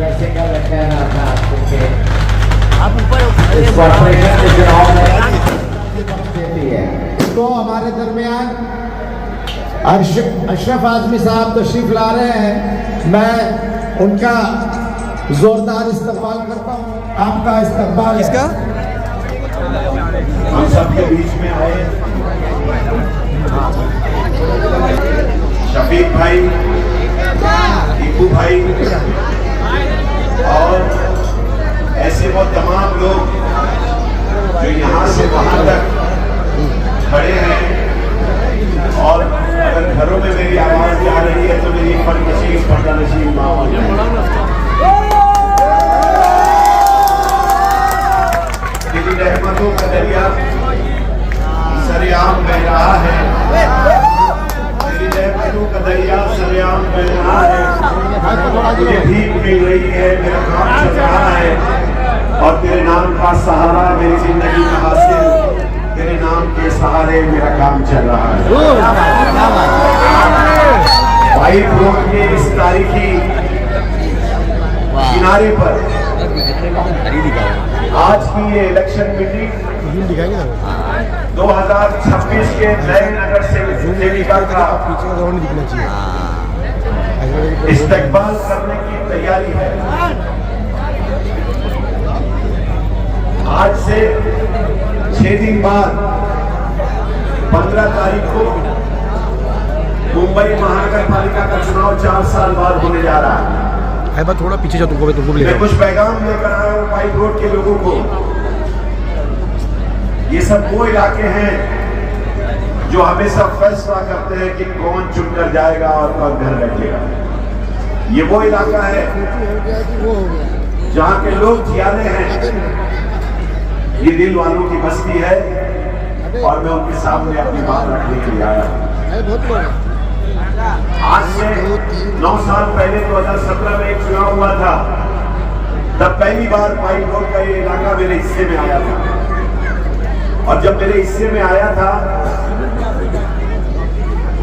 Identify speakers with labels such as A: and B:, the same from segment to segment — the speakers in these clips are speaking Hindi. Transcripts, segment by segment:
A: जैसे कल कह रहा था आपको कि
B: आप ऊपर
A: इस कॉर्पोरेशन के चुनाव में देती है। तो हमारे दरमियान अशरफ आजमी साहब तशरीफ ला रहे हैं। मैं उनका जोरदार इस्तकबाल करता हूँ। आपका इस्तकबाल
B: किसका?
C: हम सबके बीच में आए शफीक भाई, दीपू भाई और ऐसे वो तमाम लोग जो यहाँ से वहाँ तक खड़े हैं। और अगर घरों में मेरी आवाज आ रही है तो मेरी फर्नशील पर्दा नशील माँ हो जाए। तेरी रहमतों का दरिया सरेआम बह रहा है, तेरी रहमतों का दरिया सरेआम बह रहा है। मुझे भीख मिल रही है, मेरा काम चल रहा है और तेरे नाम का सहारा मेरी जिंदगी का हासिल, तेरे नाम के सहारे मेरा काम चल रहा है। भाई रोड के इस तारीखी किनारे पर आज की ये इलेक्शन मीटिंग 2026 के नए नगर सेविका का इस्तेकबाल करने की तैयारी है। आज से 6 दिन बाद 15 तारीख को मुंबई महानगर पालिका का चुनाव 4 साल बाद होने जा रहा है।
B: बात थोड़ा पीछे जा, तुमको
C: मैं कुछ पैगाम लेकर आया हूँ पाइप रोड के लोगों को। ये सब वो इलाके हैं जो हमेशा फैसला करते हैं कि कौन चुनकर जाएगा और कौन घर बैठेगा। ये वो इलाका है जहाँ के लोग जियादे हैं। ये दिल वालों की बस्ती है और मैं उनके सामने अपनी बात रखने के लिए आया हूँ। आज से 9 साल पहले 2017 में एक चुनाव हुआ था। तब पहली बार पाइप रोड का ये इलाका मेरे हिस्से में आया था और जब मेरे हिस्से में आया था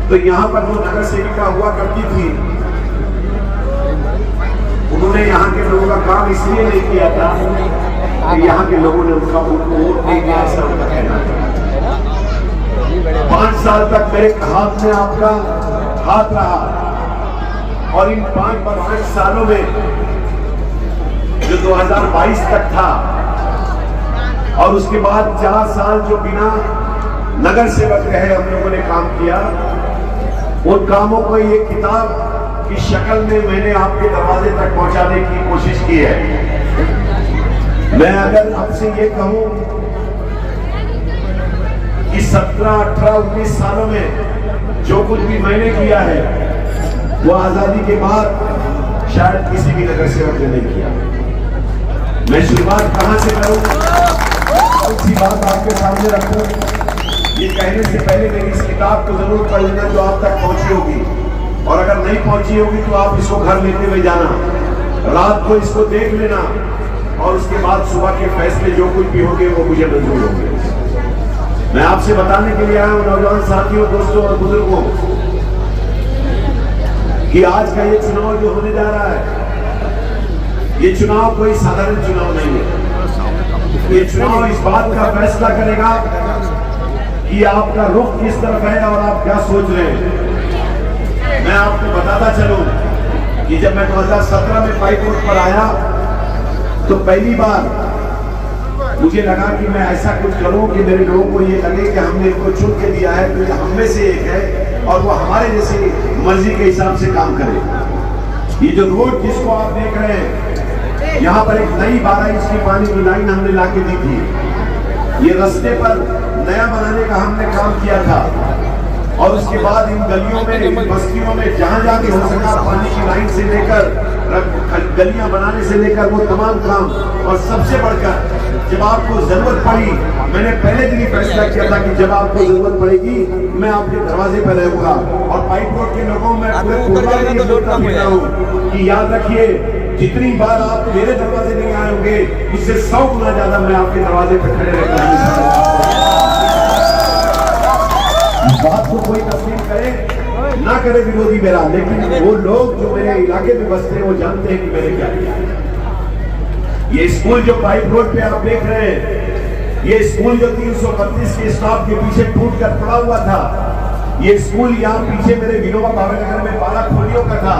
C: तो यहाँ पर वो नगर सेविका हुआ करती थी। उन्होंने यहाँ के लोगों का काम इसलिए नहीं किया था कि यहाँ के लोगों ने उनको वोट नहीं दिया, ऐसा उनका कहना था। 5 साल तक मेरे हाथ में आपका हाथ रहा और इन 5 सालों में जो 2022 तक था और उसके बाद 4 साल जो बिना नगर सेवक रहे हम लोगों ने काम किया, उन कामों को ये किताब की शक्ल में मैंने आपके दरवाजे तक पहुंचाने की कोशिश की है। मैं अगर आपसे ये कहूं कि 17, 18, 19 सालों में जो कुछ भी मैंने किया है वो आजादी के बाद शायद किसी भी नगर सेवक ने नहीं किया। मैं शुरुआत कहां से करूं, उसी बात आपके सामने रखूं। ये कहने से पहले मेरी इस किताब को जरूर पढ़ लेना जो आप तक पहुंची होगी, और अगर नहीं पहुंची होगी तो आप इसको घर लेते हुए जाना, रात को इसको देख लेना और उसके बाद सुबह के फैसले जो कुछ भी होंगे वो मुझे मंजूर होंगे। मैं आपसे बताने के लिए आया हूं नौजवान साथियों, दोस्तों और बुजुर्गों कि आज का ये चुनाव जो होने जा रहा है, ये चुनाव कोई साधारण चुनाव नहीं है। ये चुनाव इस बात का फैसला करेगा कि आपका रुख किस तरफ है और आप क्या सोच रहे हैं। मैं आपको बताता चलूं कि जब मैं 2017 में पाइप रोड पर आया तो पहली बार मुझे लगा कि मैं ऐसा कुछ करूं कि मेरे लोगों को ये लगे कि हमने इनको चुन के दिया है तो ये हम में से एक है और वो हमारे जैसी मर्जी के हिसाब से काम करे। ये जो रोड जिसको आप देख रहे हैं, यहाँ पर एक नई 12 इंच की पानी की लाइन हमने लाके दी थी। ये रास्ते पर नया बनाने का हमने काम किया था और उसके बाद इन गलियों में, इन बस्तियों में जहां जहां भी हो सका पानी की लाइन से लेकर गलियां बनाने से लेकर वो तमाम काम, और सबसे बढ़कर जब आपको जरूरत पड़ी, मैंने पहले दिन ही फैसला किया था कि जब आपको जरूरत पड़ेगी मैं आपके दरवाजे पर रहूंगा। और पाइप रोड के लोगों में पूरे कि याद रखिए, जितनी बार आप मेरे दरवाजे नहीं आए होंगे उससे 100 गुना ज्यादा मैं आपके दरवाजे पर खड़े रहता हूं। बात को कोई तस्लीम करे ना करे विरोधी मेरा, लेकिन वो लोग जो मेरे इलाके में बसते हैं वो जानते हैं कि मैंने क्या किया। ये स्कूल जो पाइप रोड पे आप देख रहे हैं, ये स्कूल जो 332 के स्टॉप के पीछे टूट कर पड़ा हुआ था, ये स्कूल यहाँ पीछे मेरे विनोबा भावे नगर में 12 खोलियों का था।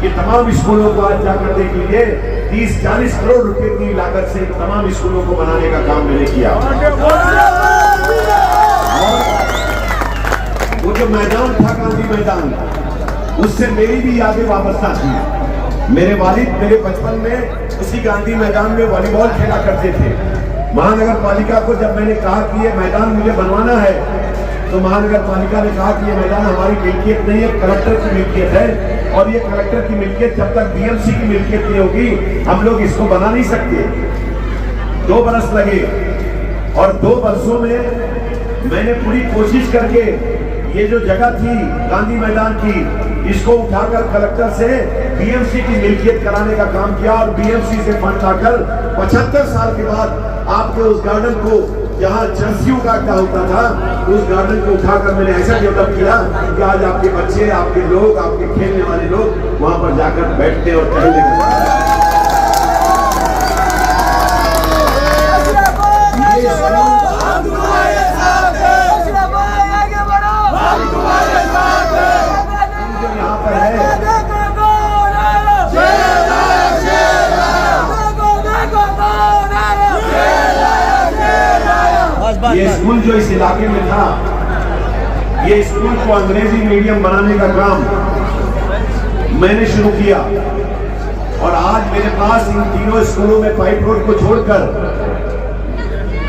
C: ये तमाम स्कूलों को आज जाकर देख लीजिए, 30-40 करोड़ रुपए की लागत से तमाम स्कूलों को बनाने का काम मैंने किया। वो जो मैदान था गांधी मैदान, उससे मेरी भी यादें वाबस्ता थी। मेरे वालिद मेरे बचपन में उसी गांधी मैदान में वॉलीबॉल खेला करते थे। महानगर पालिका को जब मैंने कहा कि ये मैदान मुझे बनवाना है, तो महानगर पालिका ने कहा कि ये मैदान हमारी मिल्कियत नहीं है, कलेक्टर की मिल्कियत है, और ये कलेक्टर की मिल्कियत जब तक बीएमसी की मिल्कियत नहीं होगी हम लोग इसको बना नहीं सकते। 2 बरस लगे और 2 वर्षों में मैंने पूरी कोशिश करके ये जो जगह थी गांधी मैदान की, इसको उठाकर कलेक्टर से बीएमसी की मिल्कियत कराने का काम किया, और बीएमसी से फंड लाकर 75 साल के बाद आपके उस गार्डन को, जहाँ जर्सियों का अड्डा होता था, उस गार्डन को उठाकर मैंने ऐसा डेवलप किया कि आज आपके बच्चे, आपके लोग, आपके खेलने वाले लोग वहां पर जाकर बैठते और टहलने लगते। ये स्कूल जो इस इलाके में था, ये स्कूल को अंग्रेजी मीडियम बनाने का काम मैंने शुरू किया, और आज मेरे पास इन तीनों स्कूलों में पाइप रोड को छोड़कर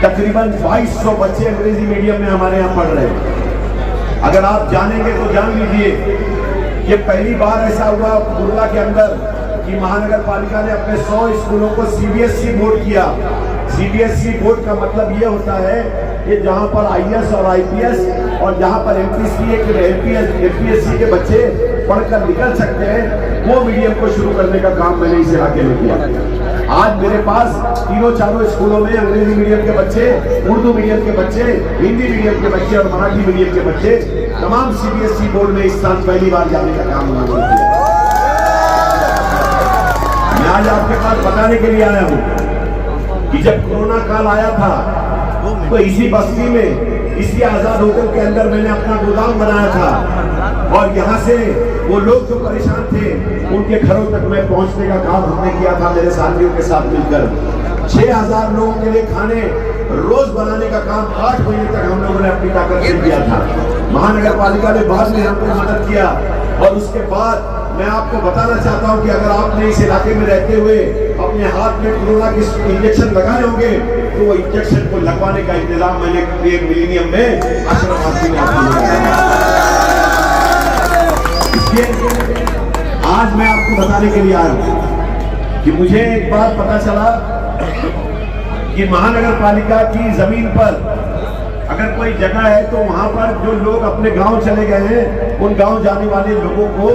C: तकरीबन 2200 बच्चे अंग्रेजी मीडियम में हमारे यहाँ पढ़ रहे हैं। अगर आप जानेंगे तो जान लीजिए, ये पहली बार ऐसा हुआ बुर्ला के अंदर कि महानगर पालिका ने अपने 100 स्कूलों को सीबीएसई बोर्ड किया। सीबीएसई बोर्ड का मतलब ये होता है कि जहां पर आईएएस और आईपीएस और जहां पर एमपीएससी के बच्चे पढ़कर निकल सकते हैं, वो मीडियम को शुरू करने का काम मैंने इस इलाके में किया। आज मेरे पास तीनों चारों स्कूलों में अंग्रेजी मीडियम के बच्चे, उर्दू मीडियम के बच्चे, हिंदी मीडियम के बच्चे और मराठी मीडियम के बच्चे तमाम सीबीएसई बोर्ड में इस साल पहली बार जाने का काम मैंने किया। मैं आज आपके पास बताने के लिए आया हूँ कि जब कोरोना काल आया था तो इसी बस्ती में, इसी आजाद होटल के अंदर मैंने अपना गोदाम बनाया था, और यहाँ से वो लोग जो परेशान थे उनके घरों तक मैं पहुँचने का काम हमने किया था मेरे साथियों के साथ मिलकर। 6000 लोगों के लिए खाने रोज बनाने का काम 8 महीने तक हम लोगों ने अपनी ताकत से किया था। महानगर पालिका ने बाद में हमको मदद किया, और उसके बाद मैं आपको बताना चाहता हूं कि अगर आपने इस इलाके में रहते हुए अपने हाथ में कोरोना की इंजेक्शन लगाए होंगे, तो वो इंजेक्शन को लगवाने का इंतजाम मैंने एक मिलेनियम में आश्रम आदमी ने आज मैं आपको बताने के लिए आया हूं कि मुझे एक बात पता चला कि महानगर पालिका की जमीन पर अगर कोई जगह है तो वहां पर जो लोग अपने गांव चले गए हैं, उन गांव जाने वाले लोगों को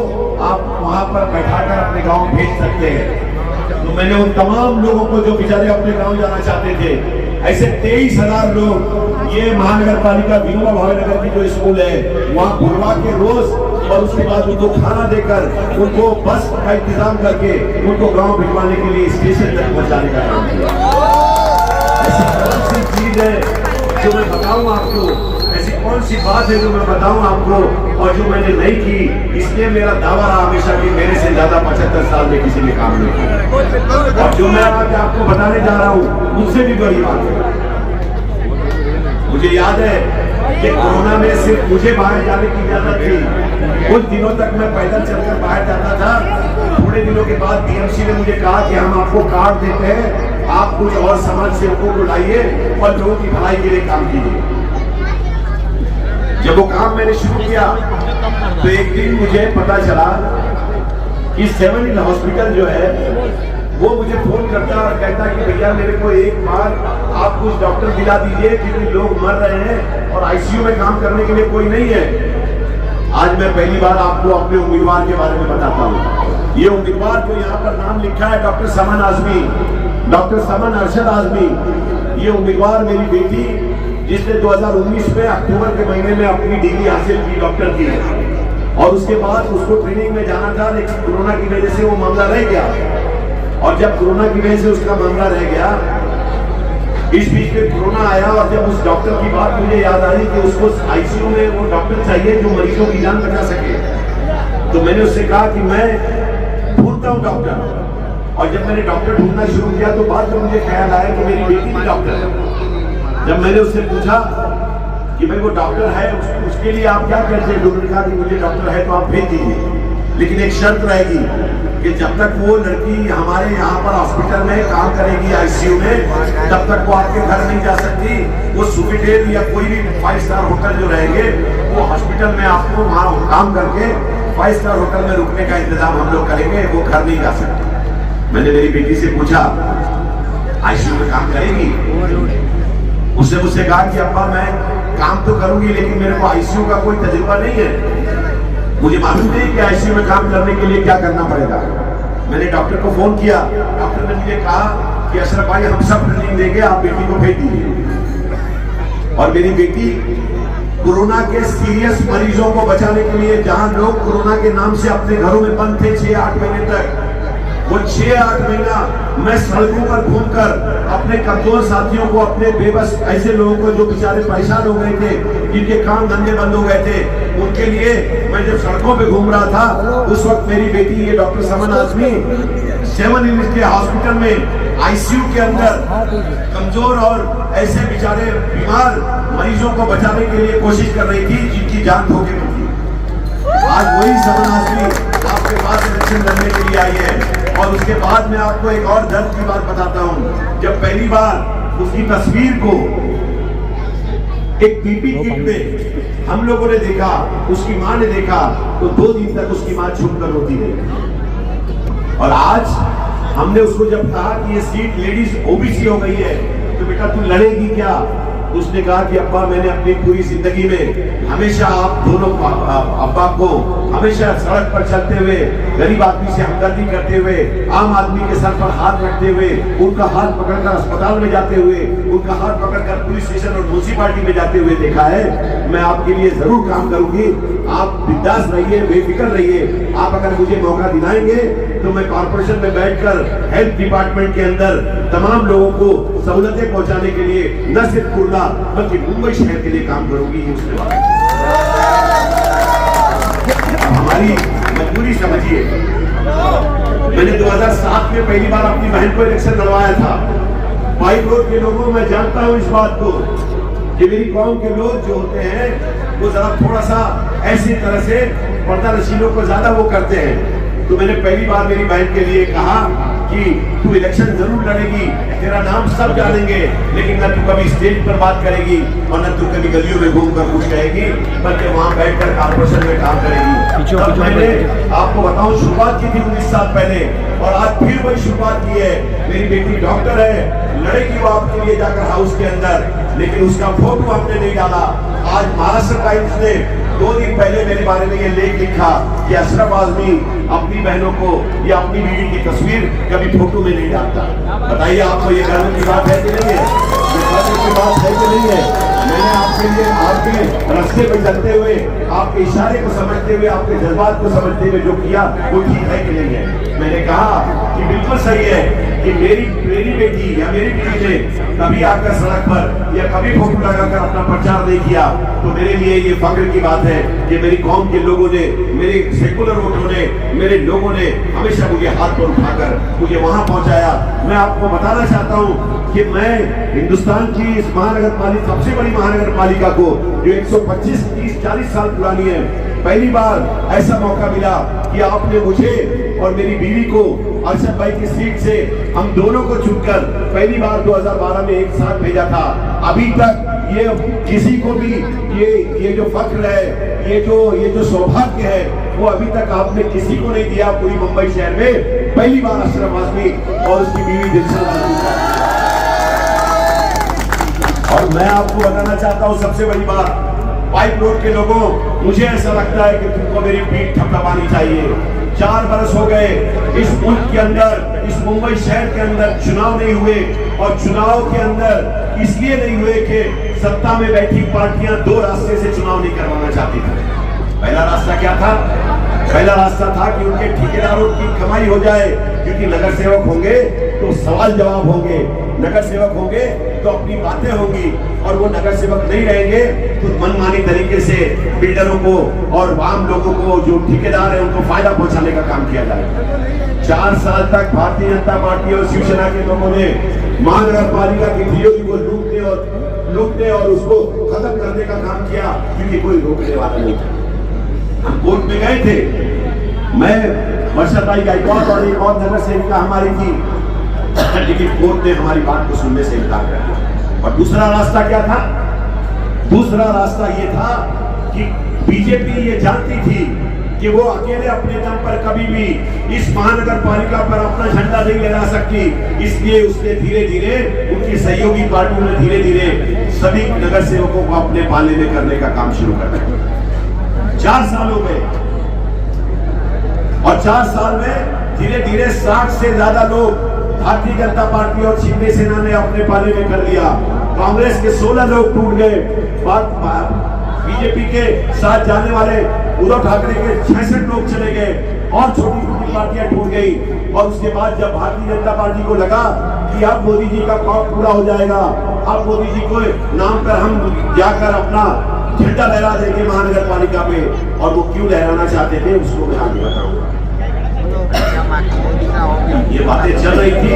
C: आप वहां पर बैठाकर अपने गांव भेज सकते हैं। तो मैंने उन तमाम लोगों को जो बेचारे अपने गांव जाना चाहते थे, ऐसे 23,000 लोग ये महानगर पालिका विनोबा भावे नगर की जो स्कूल है वहां बुलवा के रोज, और उसके बाद उनको खाना देकर, उनको बस का इंतजाम करके उनको गाँव भिजवाने के लिए स्टेशन तक पहुंचाने का काम किया। ऐसी कौन सी चीज है जो मैं बताऊं आपको, ऐसी कौन सी बात है जो मैं बताऊं आपको और जो मैंने नहीं की? इसलिए मेरा दावा रहा हमेशा कि मेरे से ज्यादा 75 साल में किसी ने काम नहीं किया, और जो मैं आज आपको बताने जा रहा हूं मुझसे भी बड़ी बात है। मुझे याद है कि कोरोना में सिर्फ मुझे बाहर जाने की इजाजत थी। कुछ दिनों तक मैं पैदल चलकर बाहर जाता था। थोड़े दिनों के बाद बीएमसी ने मुझे कहा कि हम आपको कार्ड देते हैं, आप कुछ और समाज सेवकों को लाइए और लोगों की भलाई के लिए काम कीजिए। जब वो काम मैंने शुरू किया तो एक दिन मुझे पता चला कि 7 हिल हॉस्पिटल जो है वो मुझे फोन करता और कहता कि भैया मेरे को एक बार आप कुछ डॉक्टर दिला दीजिए क्योंकि लोग मर रहे हैं और आईसीयू में काम करने के लिए कोई नहीं है। आज मैं पहली बार आपको अपने उम्मीदवार के बारे में बताता हूँ। ये उम्मीदवार जो यहाँ पर नाम लिखा है डॉक्टर समन आजमी, डॉक्टर समन अरशद आजमी, ये उम्मीदवार मेरी बेटी जिसने 2019 में अक्टूबर के महीने में अपनी डिग्री हासिल की डॉक्टर की। और उसके बाद उसको ट्रेनिंग में जाना था, लेकिन कोरोना की वजह से वो मामला रह गया। और जब कोरोना की वजह से उसका मामला रह गया, इस बीच में कोरोना आया और जब उस डॉक्टर की बात मुझे याद आई कि उसको आईसीयू में वो डॉक्टर चाहिए जो मरीजों की जान बचा सके, तो मैंने उससे कहा कि मैं ढूंढता हूँ डॉक्टर। और जब मैंने डॉक्टर ढूंढना शुरू किया तो बाद में मुझे ख्याल आया कि मेरी बेटी भी डॉक्टर है। जब मैंने उससे पूछा कि भाई वो डॉक्टर है, उसके लिए आप क्या कहते हैं, डॉक्टर ने कहा कि मुझे डॉक्टर है तो आप भेज दीजिए, लेकिन एक शर्त रहेगी कि जब तक वो लड़की हमारे यहाँ पर हॉस्पिटल में काम करेगी आईसीयू में, तब तक वो आपके घर नहीं जा सकती। वो सुपीटेल या कोई भी 5 स्टार होटल जो रहेंगे, वो हॉस्पिटल में आपको वहाँ काम करके 5 स्टार होटल में रुकने का इंतजाम हम लोग करेंगे, वो घर नहीं जा सकते। मैंने मेरी बेटी से पूछा आईसीयू में काम करेगी? उसने मुझसे कहा कि अब्बा मैं काम तो करूंगी, लेकिन मेरे को आईसीयू का कोई तजुर्बा नहीं है, मुझे मालूम नहीं कि आईसीयू में काम करने के लिए क्या करना पड़ेगा। मैंने डॉक्टर को फोन किया, डॉक्टर ने मुझे कहा कि अशरफ भाई हम सब ट्रेनिंग देंगे, आप बेटी को भेज दीजिए। और मेरी बेटी कोरोना के सीरियस मरीजों को बचाने के लिए, जहां लोग कोरोना के नाम से अपने घरों में बंद थे 6-8 महीने तक, वो 6-8 महीना मैं सड़कों पर घूमकर अपने कमजोर साथियों को, अपने बेबस ऐसे लोगों को जो बेचारे परेशान हो गए थे, जिनके काम धंधे बंद हो गए थे, उनके लिए मैं जब सड़कों पे घूम रहा था, उस वक्त मेरी बेटी ये डॉक्टर समन आजमी 7 यूनिट के हॉस्पिटल में आईसीयू के अंदर कमजोर और ऐसे बेचारे बीमार मरीजों को बचाने के लिए कोशिश कर रही थी जिनकी जान धोखे में थी। आज वही समन आजमी आपके पास इलेक्शन लड़ने के लिए आई है। और उसके बाद मैं आपको एक और दर्द की बात बताता हूं। जब पहली बार उसकी तस्वीर को एक पीपी किट में हम लोगों ने देखा, उसकी मां ने देखा, तो 2 दिन तक उसकी मां छुपकर रोती रही। और आज हमने उसको जब कहा कि ये सीट लेडीज ओबीसी हो गई है, तो बेटा तू लड़ेगी क्या? उसने कहा कि अब्बा मैंने अपनी पूरी जिंदगी में हमेशा आप दोनों अब्बा को हमेशा सड़क पर चलते हुए, गरीब आदमी से हमदर्दी करते हुए, आम आदमी के सर पर हाथ रखते हुए, उनका हाथ पकड़कर अस्पताल में जाते हुए, उनका हाथ पकड़कर पुलिस स्टेशन और म्युनिसिपालिटी में जाते हुए देखा है। मैं आपके लिए जरूर काम करूंगी, आप बिंदास रहिए, बेफिक्र रहिए। आप अगर मुझे मौका दिलाएंगे तो मैं कॉर्पोरेशन में बैठकर हेल्थ डिपार्टमेंट के अंदर तमाम लोगों को सहूलतें पहुंचाने के लिए न सिर्फ कुर्ला बल्कि मुंबई शहर के लिए काम करूंगी। हमारी मजबूरी समझिए। मैंने 2007 में पहली बार अपनी बहन को इलेक्शन लड़वाया था। पाइप रोड के लोगों, मैं जानता हूं इस बात को कि मेरी कौम के लोग जो होते हैं वो जरा थोड़ा सा ऐसी तरह से पर्दा नशीलों को ज्यादा वो करते हैं। तो मैंने पहली बार मेरी बहन के लिए कहा कि तू इलेक्शन जरूर लड़ेगी, तेरा नाम सब जानेंगे, लेकिन न तू कभी स्टेज पर बात करेगी और न तू कभी गलियों में घूमकर कुछ कहेगी, बल्कि वहां बैठकर कॉर्पोरेशन में काम करेगी। तब मैंने आपको बताऊं शुरुआत की थी 19 साल पहले, और आज फिर वही शुरुआत की है। मेरी बेटी डॉक्टर है, लड़ेगी वो आपके लिए जाकर हाउस के अंदर, लेकिन उसका फोटो आपने नहीं डाला। आज महाराष्ट्र टाइम्स ने 2 दिन पहले मेरे बारे में ये लेख लिखा कि अशरफ आजमी अपनी बहनों को या अपनी बीवी की तस्वीर कभी फोटो में नहीं डालता। बताइए आपको ये गर्व की बात है कि नहीं है? ये गर्व की बात है कि नहीं है? मैंने आपके लिए आपके रास्ते पर चलते हुए, आपके इशारे को समझते हुए, आपके जज्बात को समझते हुए जो किया वो ठीक है कि नहीं है? मैंने कहा कि बिल्कुल सही है कि मेरी बेटी या मेरी बेटी ने कभी आकर सड़क पर या कभी फोटो लगाकर अपना प्रचार नहीं किया, तो मेरे लिए ये फख्र की बात है कि मेरी कौम के लोगों ने, मेरे सेकुलर वोटरों ने, मेरे लोगों ने हमेशा मुझे हाथ पर उठाकर मुझे वहां पहुंचाया। मैं आपको बताना चाहता हूं कि मैं हिंदुस्तान की इस महानगर पालिका, सबसे बड़ी महानगर पालिका को, जो 125, 30, 40 साल पुरानी है, पहली बार ऐसा मौका मिला कि आपने मुझे और मेरी बीवी को अरशद भाई की सीट से हम दोनों को चुनकर पहली बार 2012 में एक साथ भेजा था। अभी तक ये किसी को भी ये जो फख्र है, ये जो सौभाग्य है, वो अभी तक आपने किसी को नहीं दिया। पूरी मुंबई शहर में पहली बार अशरफ आजमी और उसकी बीवी दिलशन आजमी का। और मैं आपको बताना चाहता हूँ सबसे बड़ी बात, पाइप रोड के लोगों, मुझे ऐसा लगता है कि तुमको मेरी पीठ थपथपानी चाहिए। 4 बरस हो गए इस मुल्क के अंदर, इस मुंबई शहर के अंदर चुनाव नहीं हुए, और चुनाव के अंदर इसलिए नहीं हुए कि सत्ता में बैठी पार्टियां 2 रास्ते से चुनाव नहीं करवाना चाहती थी। पहला रास्ता क्या था? पहला रास्ता था कि उनके ठेकेदारों की कमाई हो जाए, क्योंकि नगर सेवक होंगे तो सवाल जवाब होंगे, नगर सेवक होंगे तो अपनी बातें होंगी, और वो नगर सेवक नहीं रहेंगे तो मनमानी तरीके से बिल्डरों को और आम लोगों को जो ठेकेदार है उनको फायदा पहुंचाने का काम किया जाए। 4 साल तक भारतीय जनता पार्टी और शिवसेना के लोगों ने महानगर पालिका की तिजोरी को लूटने और उसको खत्म करने का काम किया, क्योंकि कोई रोकने वाला नहीं था। हम कोर्ट में गए थे, मैं वर्षाताई गायकवाड़ और एक और नगर सेविका हमारी थी, लेकिन कोर्ट ने हमारी बात को सुनने से इनकार कर दिया। और दूसरा रास्ता क्या था? दूसरा रास्ता ये था कि बीजेपी ये जानती थी कि वो अकेले अपने दम पर कभी भी इस महानगर पालिका पर अपना झंडा नहीं लहरा सकती, इसलिए उसने धीरे धीरे उनकी सहयोगी पार्टियों ने धीरे धीरे सभी नगर सेवकों को अपने पाले में करने का काम शुरू कर दिया। 4 साल हो गए और 4 साल में धीरे धीरे 60 से ज्यादा लोग भारतीय जनता पार्टी और शिंदे सेना ने अपने पाले में कर लिया। कांग्रेस के 16 लोग टूट गए, बीजेपी के साथ जाने वाले उद्धव ठाकरे के 66 लोग चले गए और छोटी छोटी पार्टियां टूट गई। और उसके बाद जब भारतीय जनता पार्टी को लगा कि अब मोदी जी का ख्वाब पूरा हो जाएगा, अब मोदी जी को नाम पर हम जाकर अपना झंडा लहरा देंगे महानगर पालिका पे, और वो क्यों लहराना चाहते थे उसको मैं आगे बताऊंगा। ये बातें चल रही थी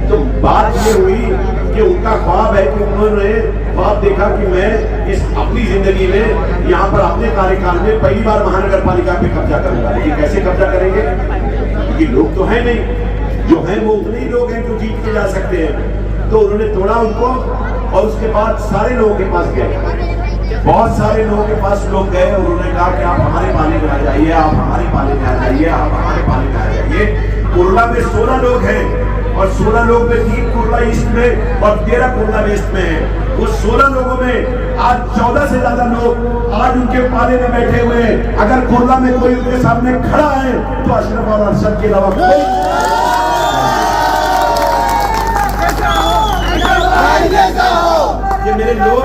C: तो बात ये हुई कि उनका ख्वाब है कि उन्होंने ख्वाब देखा कि मैं इस अपनी जिंदगी में यहाँ पर अपने कार्यकाल में पहली बार महानगर पालिका पे कब्जा करूंगा। लेकिन कैसे कब्जा करेंगे? क्योंकि लोग तो है नहीं, जो है वो उतने ही लोग हैं जो जीत के जा सकते हैं। तो उन्होंने तोड़ा उनको, और उसके बाद सारे लोगों के पास गए, बहुत सारे लोगों के पास लोग गए और उन्होंने कहा कि आप हमारे पाले में आ जाइए, आप हमारे पाले में आ जाइए, आप हमारे पाले में आ जाइए। कुर्ला में 16 लोग हैं और 16 लोग में 3 कुर्ला ईस्ट में और 13 कुर्ला वेस्ट में है। उस 16 लोगों में आज 14 से ज्यादा लोग आज उनके पाले में बैठे हुए हैं। अगर कुर्ला में कोई उनके सामने खड़ा है तो अशरफ और अरशद के अलावा कि मेरे लोग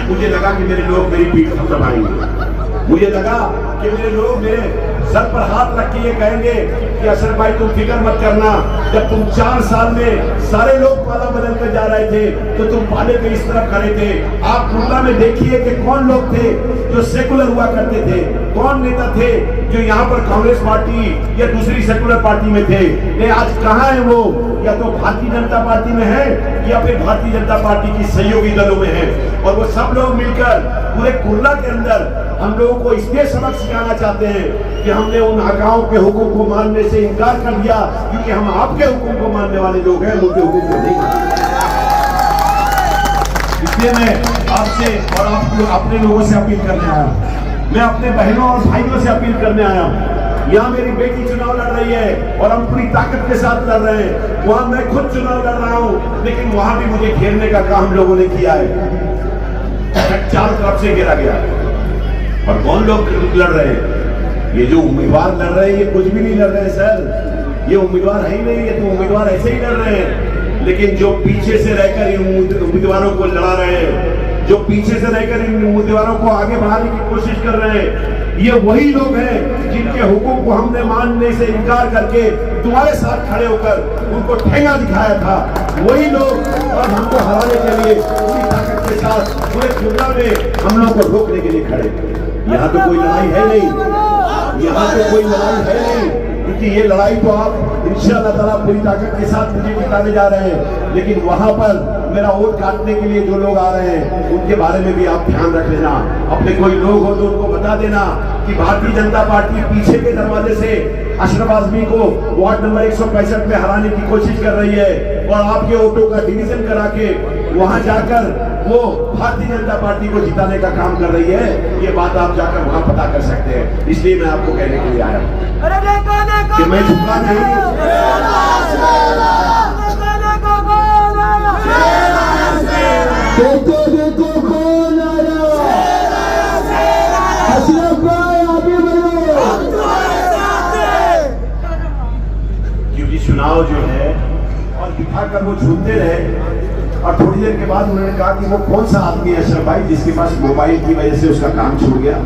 C: मुझे लगा कि मेरे लोग मेरी पीठ पर दबाएंगे। मुझे लगा कि मेरे लोग मेरे सर पर हाथ रख के ये कहेंगे कि अशरफ भाई तुम फिक्र मत करना, जब तुम 4 साल में सारे लोग पाला बदल कर जा रहे थे तो तुम पाले पे इस तरफ खड़े थे। आप कुर्ला में देखिए कि कौन लोग थे जो सेकुलर हुआ करते थे, कौन नेता थे जो यहाँ पर कांग्रेस पार्टी या दूसरी सेकुलर पार्टी में थे। ये आज कहाँ है वो? या तो भारतीय जनता पार्टी में है या फिर भारतीय जनता पार्टी की सहयोगी दलों में है। और वो सब लोग मिलकर पूरे कुर्ला के अंदर हम लोगों को इसलिए सबक सिखाना चाहते हैं कि हमने उन आकाओं के हुक्म को मानने से इनकार कर दिया, क्योंकि हम आपके हुक्म को मानने वाले लोग हैं, उनके हुक्म को नहीं मानते। इसलिए मैं आपसे और आप अपने लोगों से अपील करने आया हूं, मैं अपने बहनों और भाइयों से अपील करने आया हूं। यहाँ मेरी बेटी चुनाव लड़ रही है और हम पूरी ताकत के साथ लड़ रहे हैं। वहां मैं खुद चुनाव लड़ रहा हूं, लेकिन वहां भी मुझे घेरने का काम हम लोगों ने किया है। चारों तरफ से घेरा गया और कौन लोग लड़ रहे हैं? ये जो उम्मीदवार लड़ रहे हैं ये कुछ भी नहीं लड़ रहे हैं सर, ये उम्मीदवार है ही नहीं, ये तो उम्मीदवार ऐसे ही लड़ रहे हैं। लेकिन जो पीछे से रहकर इन उम्मीदवारों को लड़ा रहे हैं, जो पीछे से रहकर इन उम्मीदवारों को आगे बढ़ाने की कोशिश कर रहे हैं, ये वही लोग हैं जिनके हुक्म को हमने मानने से इनकार करके तुम्हारे साथ खड़े होकर उनको ठेंगा दिखाया था। वही लोग और हमको हराने के लिए पूरी ताकत के साथ पूरे कुर्ला में हम लोग को रोकने के लिए खड़े। यहाँ तो कोई लड़ाई है नहीं, यहाँ तो कोई लड़ाई है नहीं, क्योंकि ये लड़ाई तो आप इंशाअल्लाह ताला पूरी ताकत के साथ मुझे जिताने जा रहे हैं। लेकिन वहां पर मेरा वोट काटने के लिए जो लोग आ रहे हैं उनके बारे में भी आप ध्यान रख लेना। अपने कोई लोग हो तो उनको बता देना कि भारतीय जनता पार्टी पीछे के दरवाजे से अशरफ आजमी को वार्ड नंबर 165 में हराने की कोशिश कर रही है और आपके वोटों का डिवीजन करा के वहां जाकर वो भारतीय जनता पार्टी को जिताने का काम कर रही है। ये बात आप जाकर वहां पता कर सकते हैं। इसलिए मैं आपको कहने के लिए आया हूं कि मैं झुका नहीं।
A: देखो कौन आया, अशरफ भाई आगे बढ़ो।
C: क्योंकि चुनाव जो है और दिखाकर वो झूठते रहे और थोड़ी देर के बाद उन्होंने कहा कि वो कौन सा आदमी है अशरफ भाई जिसके पास मोबाइल की वजह से उसका काम छूट गया।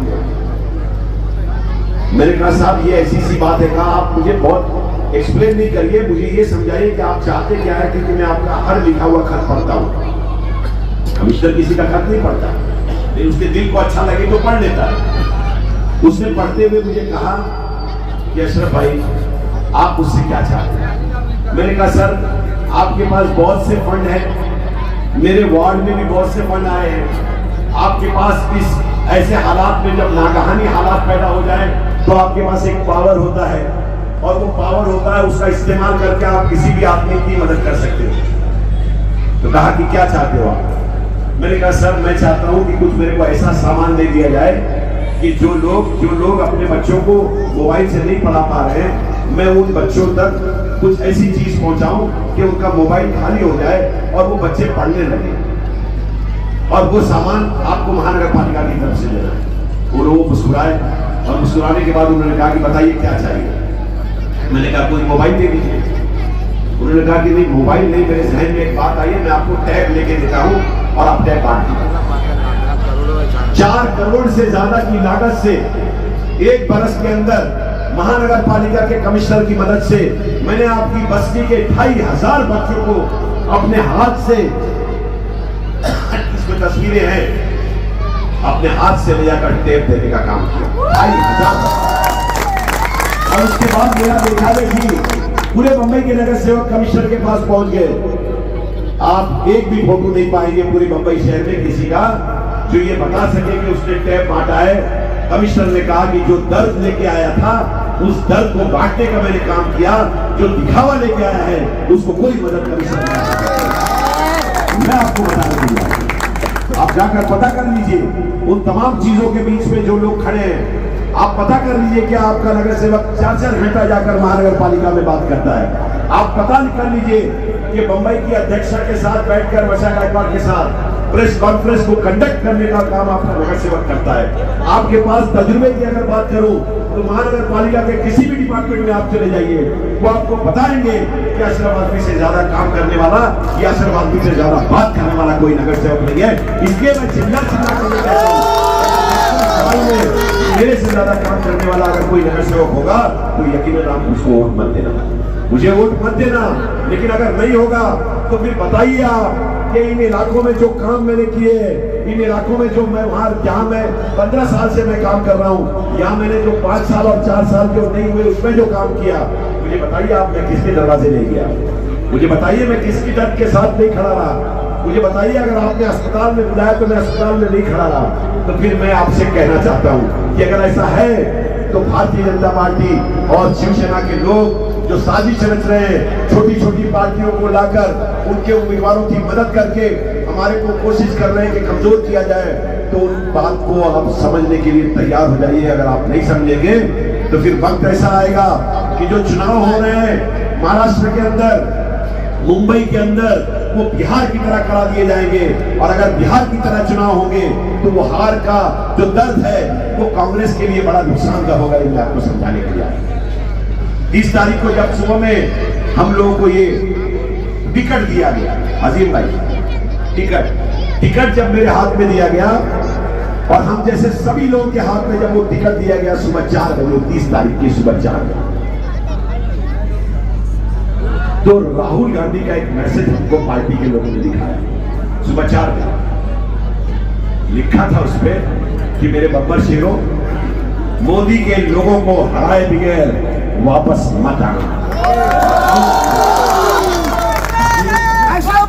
C: मैंने कहा साहब ये ऐसी सी बात है। कहा आप मुझे बहुत एक्सप्लेन नहीं करिए, मुझे ये समझाइए कि आप चाहते क्या है, क्योंकि मैं आपका हर लिखा हुआ खत पढ़ता हूँ। कमिश्नर किसी का खत नहीं पढ़ता, लेकिन उसके दिल को अच्छा लगे तो पढ़ लेता है। उसने पढ़ते हुए मुझे कहा कि अशरफ भाई आप मुझसे क्या चाहते हैं। मैंने कहा सर आपके पास बहुत से फंड है, मेरे वार्ड में भी बहुत से फंड आए हैं। आपके पास इस ऐसे हालात में जब नागहानी हालात पैदा हो जाए तो आपके पास एक पावर होता है, और वो पावर होता है उसका इस्तेमाल करके आप किसी भी आदमी की मदद कर सकते हो। तो कहा कि क्या चाहते हो आप। मैंने कहा सर मैं चाहता हूं कि कुछ मेरे को ऐसा सामान दे दिया जाए कि जो लोग अपने बच्चों को मोबाइल से नहीं पढ़ा पा रहे हैं, मैं उन बच्चों तक कुछ ऐसी चीज पहुंचाऊं कि उनका मोबाइल खाली हो जाए और वो बच्चे पढ़ने लगे। और वो सामान आपको महानगर पालिका की तरफ से देना है। वो लोग मुस्कुराए, और मुस्कुराने के बाद उन्होंने कहा कि बताइए क्या चाहिए। मैंने कहा कोई मोबाइल दे दीजिए। उन्होंने कहा कि नहीं मोबाइल नहीं, मेरे जहन में एक बात आई है, मैं आपको टैब लेके देता हूं और आप टैब बांट दीजिए। 4 करोड़ से ज्यादा की लागत से 1 बरस के अंदर महानगर पालिका के कमिश्नर की मदद से मैंने आपकी बस्ती के 2500 बच्चों को अपने हाथ से, इसमें तस्वीरें हैं, अपने हाथ से ले जाकर टेप देने का काम किया। 2500। और उसके बाद मेरा देखा देखी पूरे मुंबई के नगर सेवक कमिश्नर के पास पहुंच गए। आप एक भी फोटो नहीं पाएंगे पूरी मुंबई शहर में किसी का जो ये बता सके कि उसने टैब बांटा है। कमिश्नर ने कहा कि जो दर्द लेके आया था उस दर्द को बांटने का मैंने काम किया, जो दिखावा लेके आया है उसको कोई मदद कमिश्नर नहीं। मैं आपको बता दूंगा, आप जाकर पता कर लीजिए उन तमाम चीजों के बीच में जो लोग खड़े हैं। आप पता कर लीजिए क्या आपका नगर सेवक 4-4 घंटा जाकर महानगर पालिका में बात करता है। आप पता कर लीजिए कि मुंबई की अध्यक्षा के साथ बैठकर वर्षा गायकवाड़ के साथ प्रेस कॉन्फ्रेंस को कंडक्ट करने का काम आपका नगर सेवक करता है। आपके पास तजुर्बे की अगर बात करूं तो महानगर पालिका के किसी भी डिपार्टमेंट में आप चले जाइए, वो आपको बताएंगे कि अशरफ आदमी से ज्यादा काम करने वाला या अशरफ आदमी से ज्यादा बात करने वाला कोई नगर सेवक नहीं है। इसलिए मैं चिल्ला करके कहता हूं, मेरे से ज्यादा काम करने वाला अगर कोई नगर सेवक होगा तो यकीनन आप उसको वोट मत देना, मुझे वोट मत देना। लेकिन अगर नहीं होगा तो फिर बताइए आप कि इन इलाकों में जो काम मैंने किए, इन इलाकों में जो मैं वहां जहां मैं 15 साल से मैं काम कर रहा हूं, या मैंने जो 5 साल और 4 साल जो नहीं हुए उसमें जो काम किया, मुझे बताइए आप मैं किसके दरवाजे नहीं गया, मुझे बताइए मैं किसकी दर्द के साथ नहीं खड़ा रहा, मुझे बताइए अगर आपने अस्पताल में बुलाया तो मैं अस्पताल में नहीं खड़ा रहा। तो फिर मैं आपसे कहना चाहता हूं कि अगर ऐसा है तो भारतीय जनता पार्टी और शिवसेना के लोग जो साजिश रच रहे हैं, छोटी छोटी पार्टियों को लाकर उनके उम्मीदवारों की मदद करके हमारे को कोशिश कर रहे हैं कि कमजोर किया जाए, तो उन बात को आप समझने के लिए तैयार हो जाइए। अगर आप नहीं समझेंगे तो फिर वक्त ऐसा आएगा कि जो चुनाव हो रहे हैं महाराष्ट्र के अंदर, मुंबई के अंदर, वो बिहार की तरह करा दिए जाएंगे। और अगर बिहार की तरह चुनाव होंगे तो वो हार का जो दर्द है वो कांग्रेस के लिए बड़ा नुकसानदायक होगा। ये आपको समझाने के लिए 30 तारीख को जब सुबह में हम लोगों को ये टिकट दिया गया, अजीम भाई टिकट जब मेरे हाथ में दिया गया और हम जैसे सभी लोगों के हाथ में जब वो टिकट दिया गया सुबह 4 बजे, 30 तारीख की सुबह 4 बजे, तो राहुल गांधी का एक मैसेज हमको पार्टी के लोगों ने दिखाया सुबह 4 बजे। लिखा था उस पर कि मेरे बब्बर शेरों, मोदी के लोगों को हराए बगैर वापस मत आना।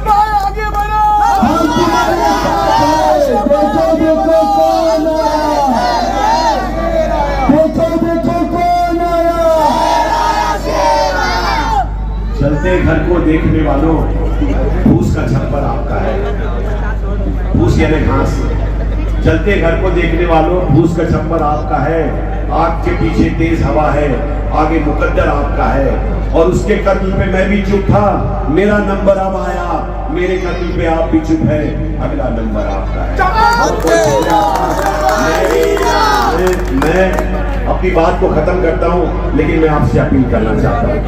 A: आगे बढ़ो, हम तुम्हारे साथ हैं। देखो देखो कौन आया, देखो देखो कौन आया।
C: चलते घर को देखने वालों, फूस का छप्पर आपका है, फूस यानी घास। चलते घर को देखने वालों, फूस का छप्पर आपका है। आग के पीछे तेज हवा है, आगे मुकद्दर आपका है। और उसके कत्ल पे मैं भी चुप था, मेरा नंबर अब आया, मेरे कत्ल पे आप भी चुप है, अगला नंबर आपका है। मैं अपनी बात को खत्म करता हूं, लेकिन मैं आपसे अपील करना चाहता हूं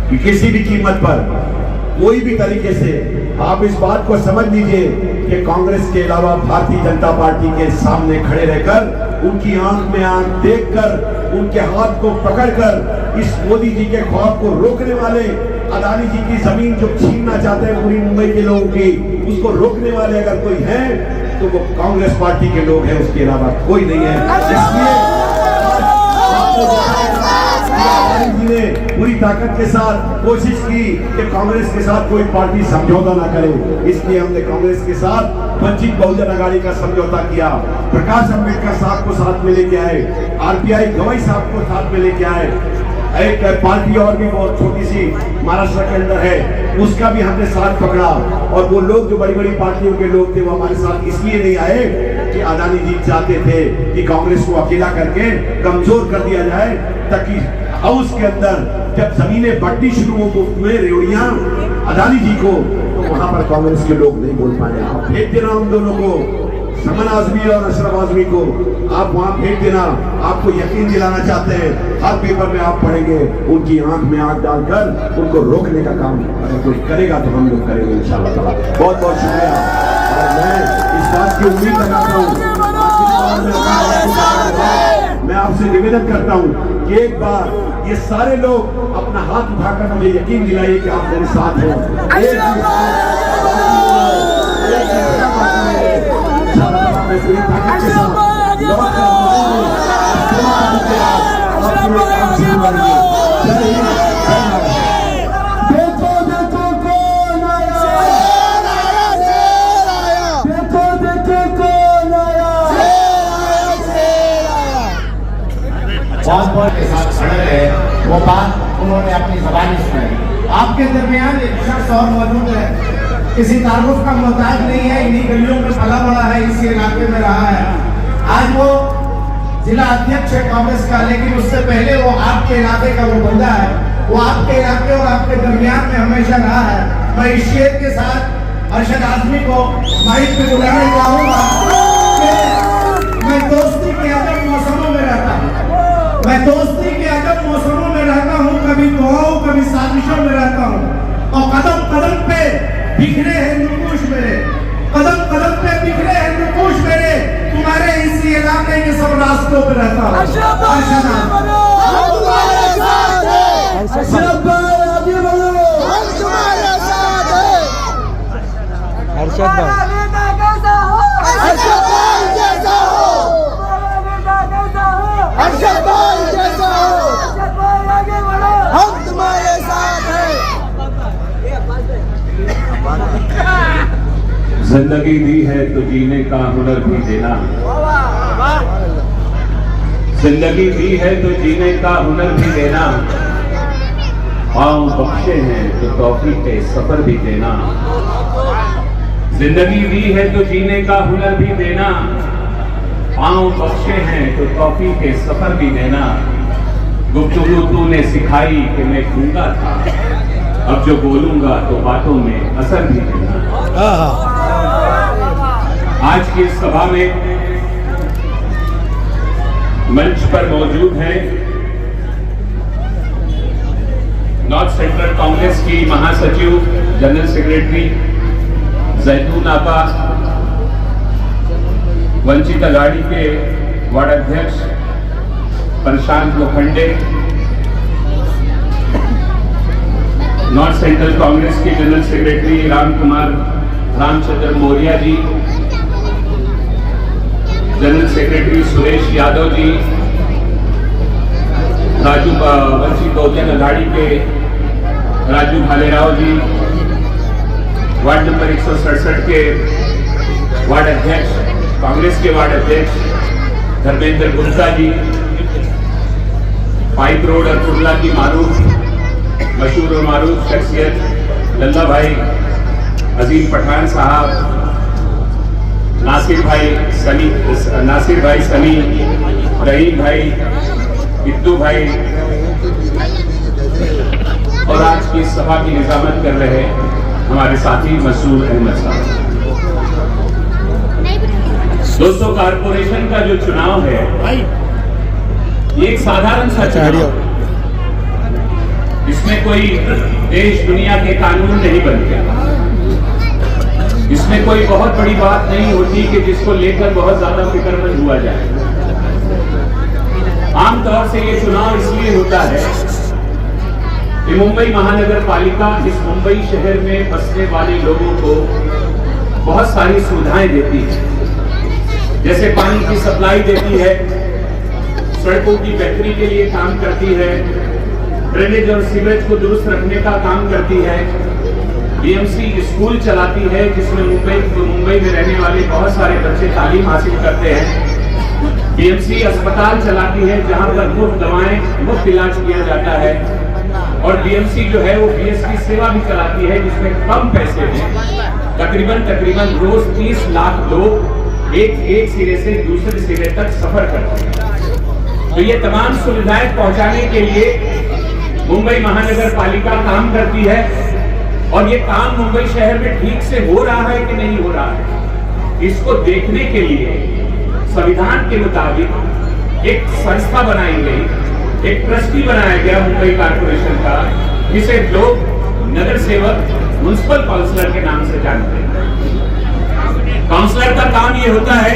C: कि किसी भी कीमत पर कोई भी तरीके से आप इस बात को समझ लीजिए कि कांग्रेस के अलावा भारतीय जनता पार्टी के सामने खड़े रहकर उनकी आंख में आंख देखकर उनके हाथ को पकड़कर इस मोदी जी के ख्वाब को रोकने वाले, अदानी जी की जमीन जो छीनना चाहते हैं पूरी मुंबई के लोगों की, उसको रोकने वाले अगर कोई है तो वो कांग्रेस पार्टी के लोग हैं, उसके अलावा कोई नहीं है। इसलिए जी ने पूरी ताकत के साथ कोशिश की कि कांग्रेस के साथ कोई पार्टी समझौता ना करे, इसलिए हमने कांग्रेस के साथ वंचित बहुजन अघाड़ी का समझौता किया। प्रकाश अंबेडकर साहब को साथ में लेके आए, आरपीआई गवई साहब को साथ में लेके आए, एक पार्टी और भी बहुत छोटी सी महाराष्ट्र के अंदर है, उसका भी हमने साथ पकड़ा। और वो लोग जो बड़ी बड़ी पार्टियों के लोग थे वो हमारे साथ इसलिए नहीं आए कि अदानी जी चाहते थे कि कांग्रेस को अकेला करके कमजोर कर दिया जाए, ताकि हाउस के अंदर जब जमीनें बढ़नी शुरू हो मुफ्त में रेवड़ियां अदानी जी को, तो वहां पर कांग्रेस के लोग नहीं बोल पाए। आप भेज देना उन दोनों को, समन आजमी और अशरफ आजमी को आप वहां भेज देना। आपको यकीन दिलाना चाहते हैं, हर पेपर में आप पढ़ेंगे, उनकी आंख में आंख डालकर उनको रोकने का काम अगर कोई करेगा तो हम लोग करेंगे इंशाअल्लाह ताला। बहुत बहुत शुक्रिया। और मैं इस बात की उम्मीद लगाता हूँ, मैं आपसे निवेदन करता हूँ कि एक बार ये सारे लोग अपना हाथ उठाकर मुझे यकीन दिलाइए कि आप मेरे साथ हो।
A: बहुत के साथ खड़े रहे, वो बात उन्होंने अपनी ज़बानी सुनाई। आपके दरमियान एक शख्स और मौजूद है, किसी तारुफ का मोहताज नहीं है, इन्हीं गलियों में पला बड़ा है, इसी इलाके में रहा है। आज वो जिला अध्यक्ष है कांग्रेस का, लेकिन उससे पहले वो आपके इलाके का वो बंदा है, वो आपके इलाके और आपके दरमियान में हमेशा रहा है। मैं इस शेर के साथ अरशद आजमी को माइक पे बुलाने चाहूंगा कि मैं दोस्ती के अदब मौसमों में रहता हूँ, मैं दोस्ती के अदब मौसमों में रहता हूँ, कभी दुआओं कभी साजिशों में रहता हूँ, और कदम कदम पे बिखरे हैं नुकूश मेरे, कदम कदम पे बिखरे हैं नुकूश मेरे, तुम्हारे इसी इलाके के सब रास्तों पे रहता हूँ।
C: जिंदगी दी है तो जीने का हुनर भी देना, जिंदगी दी है तो जीने का हुनर भी देना, पाँव बख्शे हैं तो तौफीक के सफर भी देना, जिंदगी दी है तो जीने का हुनर भी देना, पाँव बख्शे हैं तो तौफीक के सफर भी देना, गुफ्तगू तूने सिखाई कि मैं गूंगा था, अब जो बोलूंगा तो बातों में असर भी देना। आज की इस सभा में मंच पर मौजूद हैं नॉर्थ सेंट्रल कांग्रेस की महासचिव जनरल सेक्रेटरी जैतून आपा, वंचित अघाड़ी के वार्ड अध्यक्ष प्रशांत लोखंडे, नॉर्थ सेंट्रल कांग्रेस के general secretary Ramchandra Maurya ji, general secretary Suresh Yadav ji, Vanchit Bahujan Aghadi के राजू भालेराव जी, वार्ड नंबर 167 के वार्ड अध्यक्ष, कांग्रेस के वार्ड अध्यक्ष धर्मेंद्र गुप्ता जी, पाइप रोड और कुर्ला की मशहूर और मारूफ शख्सियत लल्ला भाई अजीम पठान साहब, नासिर भाई सनी, रहीम भाई, इद्दू भाई, और आज की सभा की निजामत कर रहे हमारे साथी मसूद अहमद साहब। दोस्तों, कारपोरेशन का जो चुनाव है ये एक साधारण सा चुनाव,
D: इसमें कोई देश दुनिया के कानून नहीं बनते, इसमें कोई बहुत बड़ी बात नहीं होती कि जिसको लेकर बहुत ज्यादा फिक्रमंद हुआ जाए। आमतौर से ये चुनाव इसलिए होता है कि मुंबई महानगर पालिका इस मुंबई शहर में बसने वाले लोगों को बहुत सारी सुविधाएं देती है, जैसे पानी की सप्लाई देती है, सड़कों की बेहतरी के लिए काम करती है, ड्रेनेज और सीवरेज को दुरुस्त रखने का काम करती है, बीएमसी स्कूल चलाती है जिसमें मुंबई में रहने वाले बहुत सारे बच्चे तालीम हासिल करते हैं, बीएमसी अस्पताल चलाती है जहां पर मुफ्त दवाएं मुफ्त इलाज किया जाता है, और बीएमसी जो है वो बीएसटी सेवा भी चलाती है जिसमें कम पैसे में तकरीबन रोज 30 लाख लोग एक सिरे से दूसरे सिरे तक सफर करते हैं। तो ये तमाम सुविधाएं पहुंचाने के लिए मुंबई महानगर पालिका काम करती है, और ये काम मुंबई शहर में ठीक से हो रहा है कि नहीं हो रहा है, इसको देखने के लिए संविधान के मुताबिक एक संस्था बनाई गई, एक ट्रस्टी बनाया गया मुंबई कॉर्पोरेशन का, जिसे लोग नगर सेवक म्युनिसिपल काउंसलर के नाम से जानते हैं। काउंसलर का काम ये होता है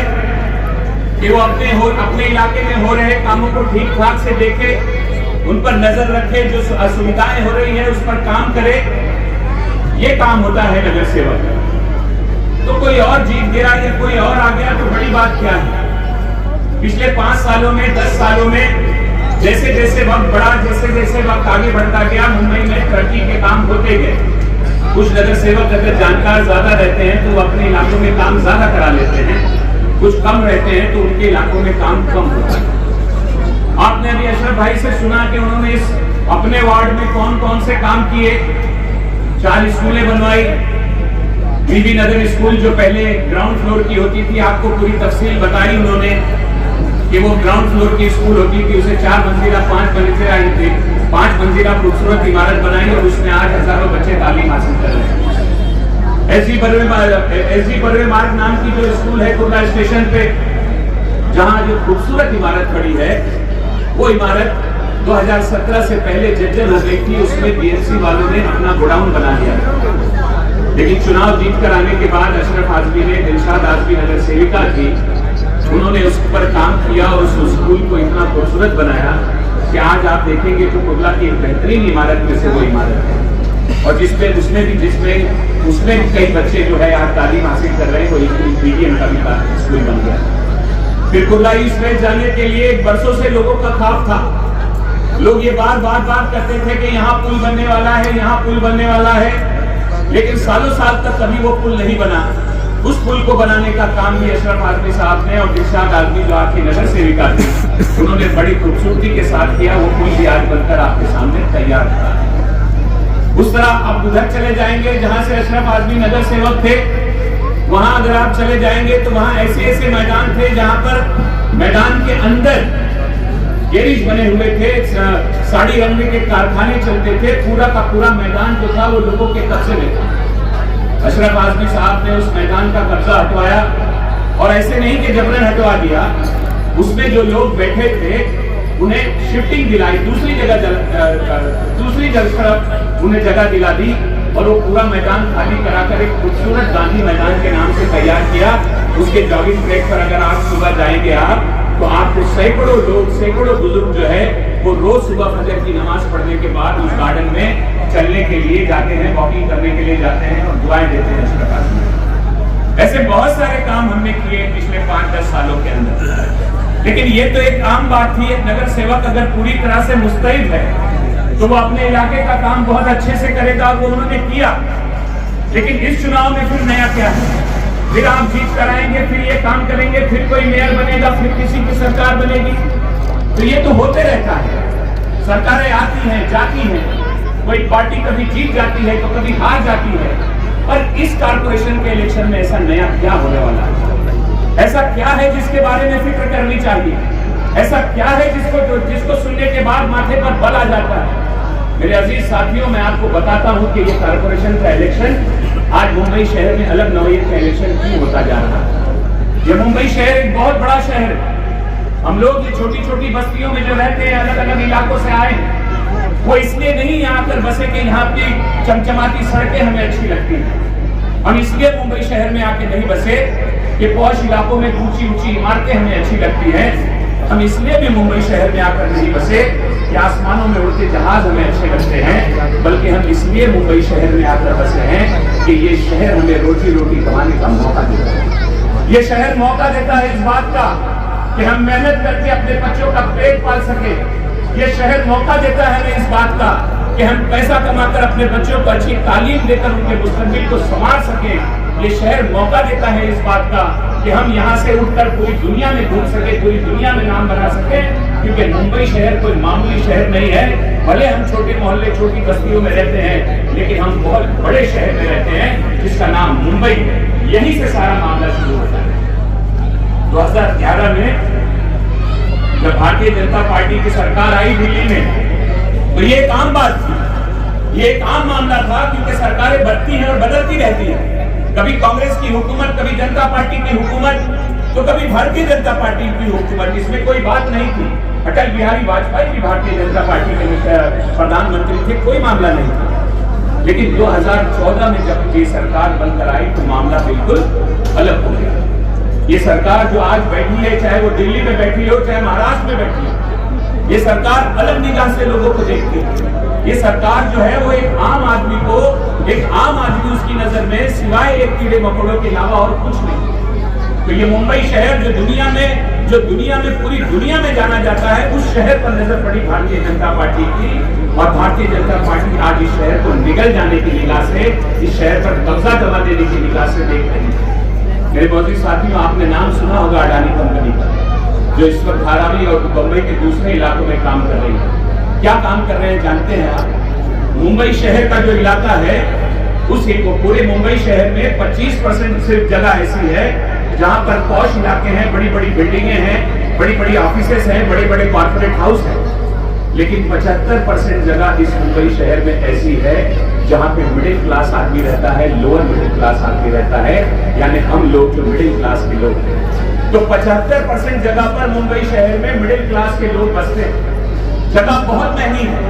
D: कि वो अपने इलाके में हो रहे कामों को ठीक ठाक से देखे, उन पर नजर रखे, जो असुविधाएं हो रही है उस पर काम करे, ये काम होता है नगर सेवक। तो कोई और जीत गया या कोई और आ गया तो बड़ी बात क्या है। पिछले 5 सालों में 10 सालों में जैसे जैसे वक्त बढ़ा, जैसे जैसे वक्त आगे बढ़ता गया, मुंबई में तरक्की के काम होते गए। कुछ नगर सेवक अगर जानकार ज्यादा रहते हैं तो वो अपने इलाकों में काम ज्यादा करा लेते हैं, कुछ कम रहते हैं तो उनके इलाकों में काम कम होता है। आपने अभी अशरफ भाई से सुना कि उन्होंने इस अपने वार्ड में कौन कौन से काम किए। 4 स्कूलें बनवाई, बीबी नगर स्कूल जो पहले ग्राउंड फ्लोर की होती थी, आपको पूरी तफसील बताई उन्होंने कि वो ग्राउंड फ्लोर की स्कूल होती थी, उसे 4 मंजिला 5 मंजिला खूबसूरत इमारत बनाई और उसमें 8 हजारों बच्चे तालीम हासिल कर रहे हैं। एसजी बर्वे मार्ग नाम की जो स्कूल है कुर्ला स्टेशन पे, जहां जो खूबसूरत इमारत खड़ी है, वो इमारत 2017 से पहले जर्जर हो गई थी, उसमें बीएमसी वालों ने अपना गोडाउन बना दिया। लेकिन चुनाव जीत कर आने के बाद अशरफ आजमी ने, दिलशाद आजमी नगर सेविका थी, उन्होंने उस पर काम किया और उस स्कूल को इतना खूबसूरत बनाया कि आज आप देखेंगे तो कुर्ला की एक बेहतरीन इमारत में से वो इमारत है, और उसमें भी कई बच्चे जो है आज तालीम हासिल कर रहे हैं। वो मीडियम का भी स्कूल बन गया। फिर कुर्ला ईस्ट वेस्ट जाने के लिए बरसों से लोगों का ख्वाब था, लोग ये बार करते थे कि यहाँ पुल बनने वाला है, यहाँ पुल बनने वाला है, लेकिन सालों साल तक कभी वो पुल नहीं बना। उस पुल को बनाने का काम भी अशरफ आजमी साहब ने, और दिलशाद आजमी जो आपकी नगर सेविका थी, उन्होंने बड़ी खूबसूरती के साथ किया। वो पुल भी आज बनकर आपके सामने तैयार था। उस तरह आप उधर चले जाएंगे जहां से अशरफ आजमी नगर सेवक थे, वहां अगर आप चले जाएंगे तो वहां ऐसे मैदान थे जहां पर मैदान के अंदर गैरेज बने हुए थे, साड़ी रंगने के कारखाने चलते थे, पूरा का पूरा मैदान जो था वो लोगों के कब्जे में था। अशरफ आजमी साहब ने उस मैदान का कब्जा हटवाया, और ऐसे नहीं कि जबरन हटवा दिया, उसमें जो लोग बैठे थे उन्हें शिफ्टिंग दिलाई, दूसरी जगह उन्हें जगह दिला दी, और वो पूरा मैदान खाली कराकर एक खूबसूरत गांधी मैदान के नाम से तैयार किया। उसके जॉगिंग ट्रैक पर अगर आप सुबह जाएंगे तो आपको सैकड़ों लोग, सैकड़ों बुजुर्ग जो है वो रोज सुबह फजर की नमाज पढ़ने के बाद उस गार्डन में चलने के लिए जाते हैं, वॉकिंग करने के लिए जाते हैं और दुआएं देते हैं। अशरफ आजमी ऐसे बहुत सारे काम हमने किए पिछले 5-10 सालों के अंदर। लेकिन ये तो एक आम बात थी। एक नगर सेवक अगर पूरी तरह से मुस्तैद है तो वो अपने इलाके का काम बहुत अच्छे से करेगा, और वो उन्होंने किया। लेकिन इस चुनाव में फिर नया क्या है? फिर आप जीत कराएंगे, फिर ये काम करेंगे, फिर कोई मेयर बनेगा, फिर किसी की सरकार बनेगी। तो ये तो होते रहता है। सरकारें आती हैं, जाती हैं, कोई पार्टी कभी जीत जाती है तो कभी हार जाती है। पर इस कारपोरेशन के इलेक्शन में ऐसा नया क्या होने वाला है? ऐसा क्या है जिसके बारे में फिक्र करनी चाहिए? ऐसा क्या है जिसको सुनने के बाद माथे पर बल आ जाता है? मेरे अजीज साथियों, मैं आपको बताता हूं कि ये कारपोरेशन का इलेक्शन आज मुंबई शहर में अलग नौयत का इलेक्शन क्यों होता जा रहा है। ये मुंबई शहर एक बहुत बड़ा शहर है। हम लोग ये छोटी छोटी बस्तियों में जो रहते हैं, अलग अलग इलाकों से आए, वो इसलिए नहीं यहाँ आकर बसे कि यहाँ की चमचमाती सड़कें हमें अच्छी लगती हैं। हम इसलिए मुंबई शहर में आके नहीं बसे कि पॉश इलाकों में ऊंची ऊंची इमारतें हमें अच्छी लगती हैं। हम इसलिए भी मुंबई शहर में आकर नहीं बसे कि आसमानों में उड़ते जहाज हमें अच्छे लगते हैं, बल्कि हम इसलिए मुंबई शहर में आकर बसे हैं कि ये शहर हमें रोजी रोटी कमाने का मौका देता है। ये शहर मौका देता है इस बात का कि हम मेहनत करके अपने बच्चों का पेट पाल सके। ये शहर मौका देता है हमें इस बात का कि हम पैसा कमाकर अपने बच्चों को अच्छी तालीम देकर उनके मुस्तकबिल को संवार सकें। ये शहर मौका देता है इस बात का कि हम यहाँ से उठकर पूरी दुनिया में घूम सके, पूरी दुनिया में नाम बना सके, क्योंकि मुंबई शहर कोई मामूली शहर नहीं है। भले हम छोटे मोहल्ले छोटी बस्तियों में रहते हैं, लेकिन हम बहुत बड़े शहर में रहते हैं जिसका नाम मुंबई है। यहीं से सारा मामला शुरू होता है। 2011 में जब भारतीय जनता पार्टी की सरकार आई दिल्ली में, तो ये एक आम बात थी, ये एक आम मामला था, क्योंकि सरकारें बढ़ती हैं और बदलती रहती हैं। कभी कांग्रेस की हुकूमत, कभी जनता पार्टी की हुकूमत, तो कभी भारतीय जनता पार्टी की हुकूमत। इसमें कोई बात नहीं थी। अटल बिहारी वाजपेयी भी भारतीय जनता पार्टी के प्रधानमंत्री थे, कोई मामला नहीं था। लेकिन 2014 में जब ये सरकार बनकर आई तो मामला बिल्कुल अलग हो गया। ये सरकार जो आज बैठी है, चाहे वो दिल्ली में बैठी हो, चाहे महाराष्ट्र में बैठी हो, ये सरकार अलग निगाह से लोगों को देखती है। ये सरकार जो है वो एक आम आदमी को, एक आम आदमी उसकी नजर में सिवाय एक कीड़े मकोड़ों के अलावा और कुछ नहीं। तो ये मुंबई शहर जो दुनिया में पूरी दुनिया में जाना जाता है, उस शहर पर नजर पड़ी भारतीय जनता पार्टी की, और भारतीय जनता पार्टी आज इस शहर को निगल जाने की निगाह से, इस शहर पर कब्जा जमा देने की निगाह से देख रही है। मेरे मोदी साथियों, आपने नाम सुना होगा अडानी कंपनी का, जो इस वक्त धारावी और बंबई के दूसरे इलाकों में काम कर रही है। क्या काम कर रहे हैं जानते हैं आप? मुंबई शहर का जो इलाका है, उस पूरे मुंबई शहर में 25% सिर्फ जगह ऐसी है जहां पर पॉश इलाके हैं, बड़ी बड़ी बिल्डिंगें हैं, बड़ी बड़ी ऑफिसेस हैं, बड़े बड़े कॉर्पोरेट हाउस हैं। लेकिन 75% जगह इस मुंबई शहर में ऐसी है जहां पे मिडिल क्लास आदमी रहता है, लोअर मिडिल क्लास आदमी रहता है, यानी हम लोग जो मिडिल क्लास के लोग हैं। तो 75% जगह पर मुंबई शहर में मिडिल क्लास के लोग बसते हैं। जगह बहुत महंगी है,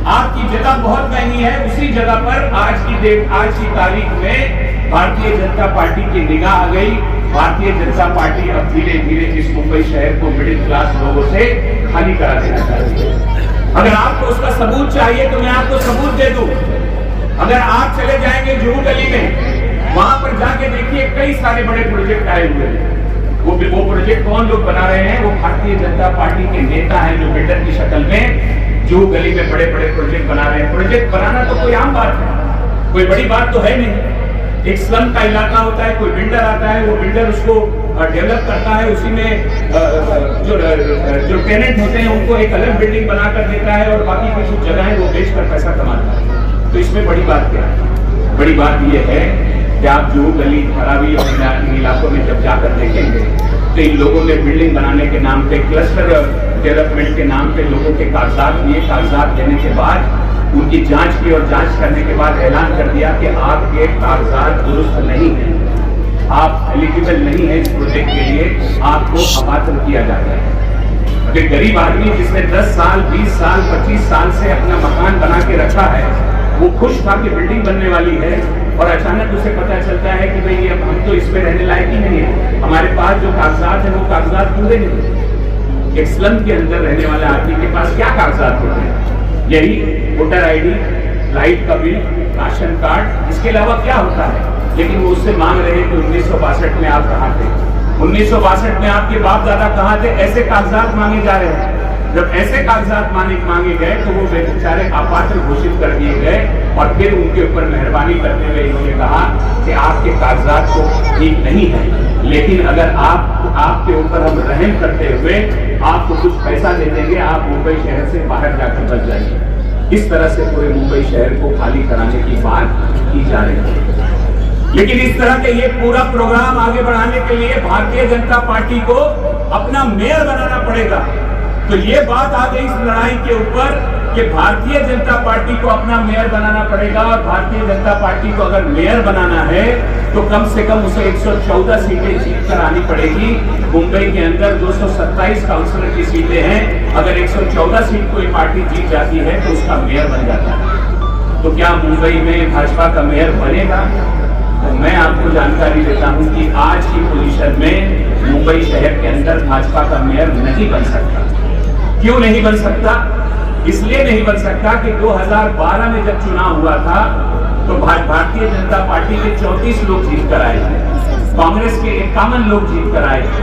D: आपकी जगह बहुत महंगी है। उसी जगह पर आज की तारीख में भारतीय जनता पार्टी की निगाह आ गई। भारतीय जनता पार्टी अब धीरे धीरे इस मुंबई शहर को मिडिल क्लास लोगों से खाली करा देना चाहती है। अगर आपको उसका सबूत चाहिए तो मैं आपको सबूत दे दूं। अगर आप चले जाएंगे जुहू गली में, वहां पर जाके देखिए कई सारे बड़े प्रोजेक्ट आए हुए हैं। वो प्रोजेक्ट कौन लोग बना रहे हैं? वो भारतीय जनता पार्टी के नेता हैं जो बिल्डर की शक्ल में जुहू गली में बड़े बड़े प्रोजेक्ट बना रहे हैं। प्रोजेक्ट बनाना तो कोई आम बात है, कोई बड़ी बात तो है नहीं। एक स्लम का इलाका होता है, कोई बिल्डर आता है, वो बिल्डर उसको डेवलप करता है, उसी में जो टेनेंट होते हैं उनको एक अलग बिल्डिंग बनाकर देता है, और बाकी कुछ जगह वो बेचकर पैसा कमाता है। तो इसमें बड़ी बात क्या है? बड़ी बात यह है कि आप जुहू गली, धारावी और इन इलाकों में जब जाकर देखेंगे तो इन लोगों ने बिल्डिंग बनाने के नाम पे, क्लस्टर डेवलपमेंट के नाम पे लोगों के कागजात दिए। कागजात देने के बाद उनकी जांच की, और जांच करने के बाद ऐलान कर दिया कि आपके कागजात दुरुस्त नहीं है, आप एलिजिबल नहीं है इस प्रोजेक्ट के लिए, आपको अपात्र किया जाता है। एक गरीब आदमी जिसने 10 साल, 20 साल, 25 साल से अपना मकान बना के रखा है, वो खुश था कि बिल्डिंग बनने वाली है, और अचानक उसे पता चलता है कि भाई अब हम तो इसमें रहने लायक ही नहीं है, हमारे पास जो कागजात है वो कागजात पूरे नहीं। एक स्लम के अंदर रहने वाले आदमी के पास क्या कागजात होते हैं? यही वोटर आईडी, लाइट का बिल, राशन कार्ड, इसके अलावा क्या होता है? लेकिन वो उससे मांग रहे हैं कि 1962 में आप कहाँ थे, 1962 में आपके बाप दादा कहाँ थे? ऐसे कागजात मांगे जा रहे हैं। जब ऐसे कागजात मांगे गए तो वो बेचारे अपात्र घोषित कर दिए गए, और फिर उनके ऊपर मेहरबानी करते हुए इन्होंने कहा कि आपके कागजात तो ठीक नहीं है, लेकिन अगर आपके ऊपर हम रहम करते हुए आपको कुछ पैसा दे देंगे, आप मुंबई शहर से बाहर जाकर बच जाएंगे। इस तरह से पूरे मुंबई शहर को खाली कराने की बात की जा रही है। लेकिन इस तरह के ये पूरा प्रोग्राम आगे बढ़ाने के लिए भारतीय जनता पार्टी को अपना मेयर बनाना पड़ेगा। तो ये बात आ गई इस लड़ाई के ऊपर कि भारतीय जनता पार्टी को अपना मेयर बनाना पड़ेगा और भारतीय जनता पार्टी को अगर मेयर बनाना है तो कम से कम उसे 114 सीटें जीत कर आनी पड़ेगी। मुंबई के अंदर 227 काउंसिलर की सीटें हैं, अगर 114 सीट कोई पार्टी जीत जाती है तो उसका मेयर बन जाता है। तो क्या मुंबई में भाजपा का मेयर बनेगा? तो मैं आपको जानकारी देता हूं कि आज की पोजीशन में मुंबई शहर के अंदर भाजपा का मेयर नहीं बन सकता। क्यों नहीं बन सकता? इसलिए नहीं बन सकता कि 2012 में जब चुनाव हुआ था तो भारतीय जनता पार्टी के 34 लोग जीत कर आए थे, कांग्रेस के 51 लोग जीत कर आए थे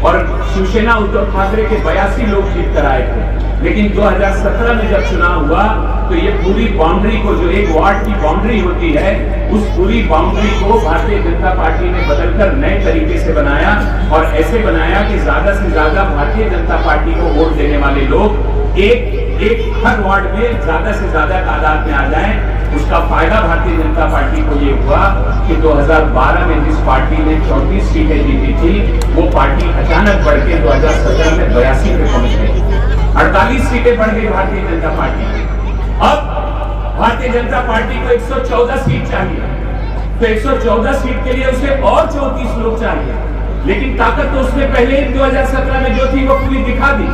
D: और शिवसेना उद्धव ठाकरे के 82 लोग जीत कर आए थे। लेकिन 2017 में जब चुनाव हुआ तो ये पूरी बाउंड्री को, जो एक वार्ड की बाउंड्री होती है, उस पूरी बाउंड्री को भारतीय जनता पार्टी ने बदलकर नए तरीके से बनाया और ऐसे बनाया कि ज्यादा से ज्यादा भारतीय जनता पार्टी को वोट देने वाले लोग एक हर वार्ड में ज्यादा से ज्यादा तादाद में आ जाएं। उसका फायदा भारतीय जनता पार्टी को ये हुआ कि 2012 में जिस पार्टी ने 34 सीटें जीती थी वो पार्टी अचानक बढ़ के 2017 में 82 पे पहुंच गई, 48 सीटें बढ़ गई भारतीय जनता पार्टी की। अब भारतीय जनता पार्टी को 114 सीट चाहिए, तो 114 सीट के लिए उसे और 34 लोग चाहिए, लेकिन ताकत तो उसने पहले ही 2017 में जो थी वो पूरी दिखा दी।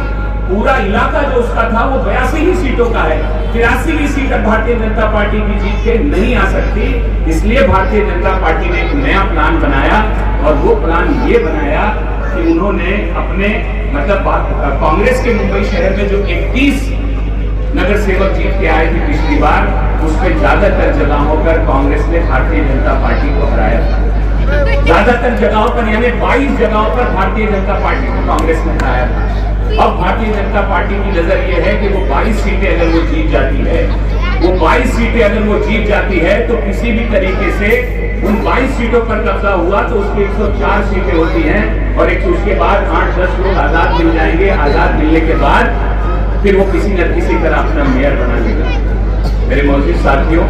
D: पूरा इलाका जो उसका था वो 82 ही सीटों का है, 83वीं सीट भारतीय जनता पार्टी की जीत के नहीं आ सकती। इसलिए भारतीय जनता पार्टी ने एक नया प्लान बनाया और वो प्लान ये बनाया कि उन्होंने अपने कांग्रेस के मुंबई शहर में जो 31 नगर सेवक जीत के आए थे पिछली बार, उसमें ज्यादातर जगहों पर कांग्रेस ने भारतीय जनता पार्टी को हराया था। ज्यादातर जगहों पर यानी 22 जगहों पर भारतीय जनता पार्टी को कांग्रेस ने हराया था। अब भारतीय जनता पार्टी की नजर यह है कि वो 22 सीटें अगर वो जीत जाती है, वो 22 सीटें अगर वो जीत जाती है तो किसी भी तरीके से उन 22 सीटों पर कब्जा हुआ तो उसकी 104 सीटें होती हैं और उसके बाद 8-10 लोग आजाद मिल जाएंगे। आजाद मिलने के बाद फिर वो किसी न किसी तरह अपना मेयर बना लेगा। मेरे मौजूद साथियों,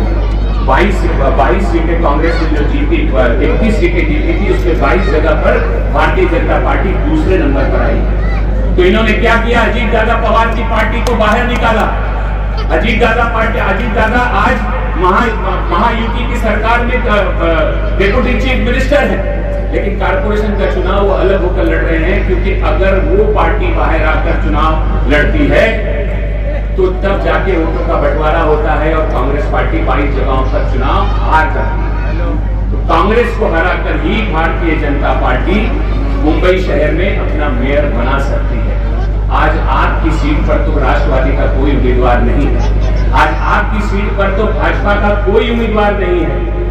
D: 22 सीटें कांग्रेस ने जो जीती, 31 सीटें जीती थी, उसके 22 जगह पर भारतीय जनता पार्टी दूसरे नंबर पर आई। तो इन्होंने क्या किया? अजीत दादा पवार की पार्टी को बाहर निकाला। अजीत दादा आज महायुति की सरकार में डेप्यूटी चीफ मिनिस्टर है, लेकिन कारपोरेशन का चुनाव वो अलग होकर लड़ रहे हैं, क्योंकि अगर वो पार्टी बाहर आकर चुनाव लड़ती है तो तब जाके वोटों का बंटवारा होता है और कांग्रेस पार्टी 22 जगहों पर चुनाव हार करती है। तो कांग्रेस को हराकर ही भारतीय जनता पार्टी मुंबई शहर में अपना मेयर बना सकती है। आज आपकी सीट पर तो राष्ट्रवादी का कोई उम्मीदवार नहीं है, आज आपकी सीट पर तो भाजपा का कोई उम्मीदवार नहीं है,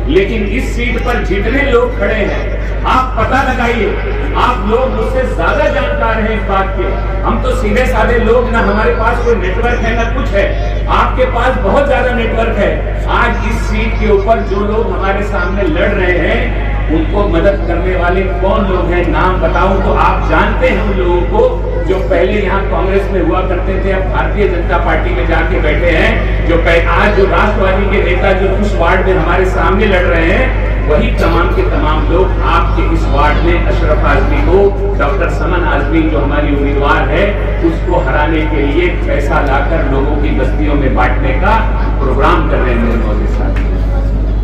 D: लेकिन इस सीट पर जितने लोग खड़े हैं आप पता लगाइए, आप लोग मुझसे ज्यादा जानकार हैं इस बात के। हम तो सीधे साधे लोग, ना हमारे पास कोई नेटवर्क है ना कुछ है, आपके पास बहुत ज्यादा नेटवर्क है। आज इस सीट के ऊपर जो लोग हमारे सामने लड़ रहे हैं उनको मदद करने वाले कौन लोग हैं, नाम बताऊं तो आप जानते हैं उन लोगों को जो पहले यहाँ कांग्रेस में हुआ करते थे, अब भारतीय जनता पार्टी में जाके बैठे हैं। जो आज जो राष्ट्रवादी के नेता जो उस वार्ड में हमारे सामने लड़ रहे हैं, वही तमाम के तमाम लोग आपके इस वार्ड में अशरफ आजमी को, डॉक्टर समन आजमी जो हमारी उम्मीदवार है, उसको हराने के लिए पैसा लाकर लोगों की बस्तियों में बांटने का प्रोग्राम कर रहे हैं। मेरे मौजूद साथी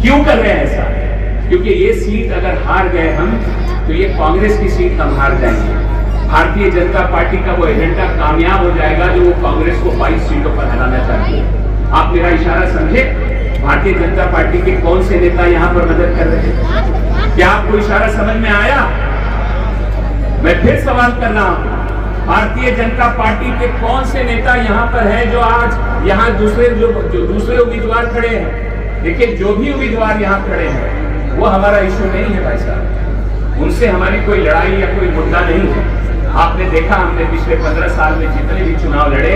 D: क्यों कर रहे हैं ऐसा? क्योंकि ये सीट अगर हार गए हम तो ये कांग्रेस की सीट हम हार जाएंगे। भारतीय जनता पार्टी का वो एजेंडा कामयाब हो जाएगा जो वो कांग्रेस को 22 सीटों पर हराना चाहती है। आप मेरा इशारा समझे? भारतीय जनता पार्टी के कौन से नेता यहाँ पर मदद कर रहे हैं? क्या आपको इशारा समझ में आया? मैं फिर सवाल कर रहा हूँ, भारतीय जनता पार्टी के कौन से नेता यहाँ पर है जो आज यहाँ दूसरे उम्मीदवार खड़े हैं? देखिए, जो भी उम्मीदवार यहाँ खड़े हैं वो हमारा इश्यू नहीं है भाई साहब, उनसे हमारी कोई लड़ाई या कोई मुद्दा नहीं है। आपने देखा, हमने पिछले 15 साल में जितने भी चुनाव लड़े,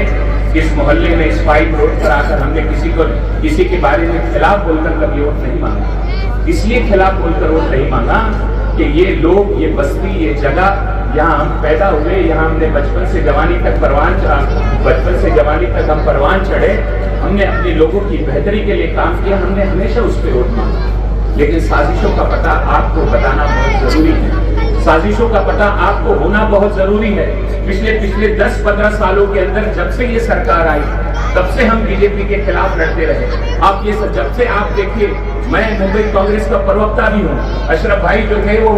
D: इस मोहल्ले में इस फाइट रोड पर आकर हमने किसी के बारे में खिलाफ बोलकर कभी वोट नहीं मांगा। इसलिए खिलाफ बोलकर वोट नहीं मांगा कि ये लोग, ये बस्ती, ये जगह, यहाँ हम पैदा हुए, यहाँ हमने बचपन से जवानी तक हम परवान चढ़े, हमने अपने लोगों की बेहतरी के लिए काम किया, हमने हमेशा उस पर वोट मांगा। लेकिन साजिशों का पता आपको बताना बहुत जरूरी है, साजिशों का पता आपको होना बहुत जरूरी है। पिछले 10-15 सालों के अंदर जब से ये सरकार आई, तब से हम बीजेपी के खिलाफ लड़ते रहे। आप ये सब जब से आप देखिए, मैं मुंबई कांग्रेस का प्रवक्ता भी हूँ। अशरफ भाई जो थे वो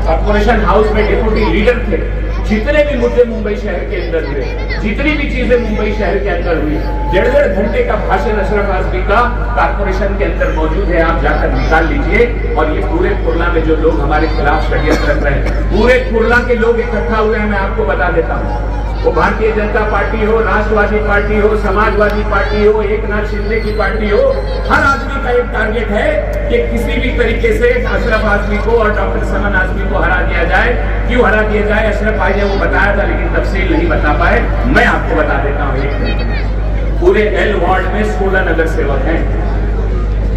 D: कॉर्पोरेशन हाउस में डिप्यूटी लीडर थे। जितने भी मुद्दे मुंबई शहर के अंदर हुए, जितनी भी चीजें मुंबई शहर के अंदर हुई, 1.5 घंटे का भाषण अशरफ आजमी का कॉर्पोरेशन के अंदर मौजूद है, आप जाकर निकाल लीजिए। और ये पूरे कुर्ला में जो लोग हमारे खिलाफ षड्यंत्र कर रहे हैं, पूरे कुर्ला के लोग इकट्ठा हुए हैं। मैं आपको बता देता हूँ, वो भारतीय जनता पार्टी हो, राष्ट्रवादी पार्टी हो, समाजवादी पार्टी हो, एकनाथ शिंदे की पार्टी हो, हर आदमी का एक टारगेट है कि किसी भी तरीके से अशरफ आजमी को और डॉक्टर समन आजमी को हरा दिया जाए। क्यों हरा दिया जाए? अशरफ भाई ने वो बताया था, लेकिन तफसील नहीं बता पाए। मैं आपको बता देता हूँ, एक पूरे एल वार्ड में 16 नगर सेवक हैं।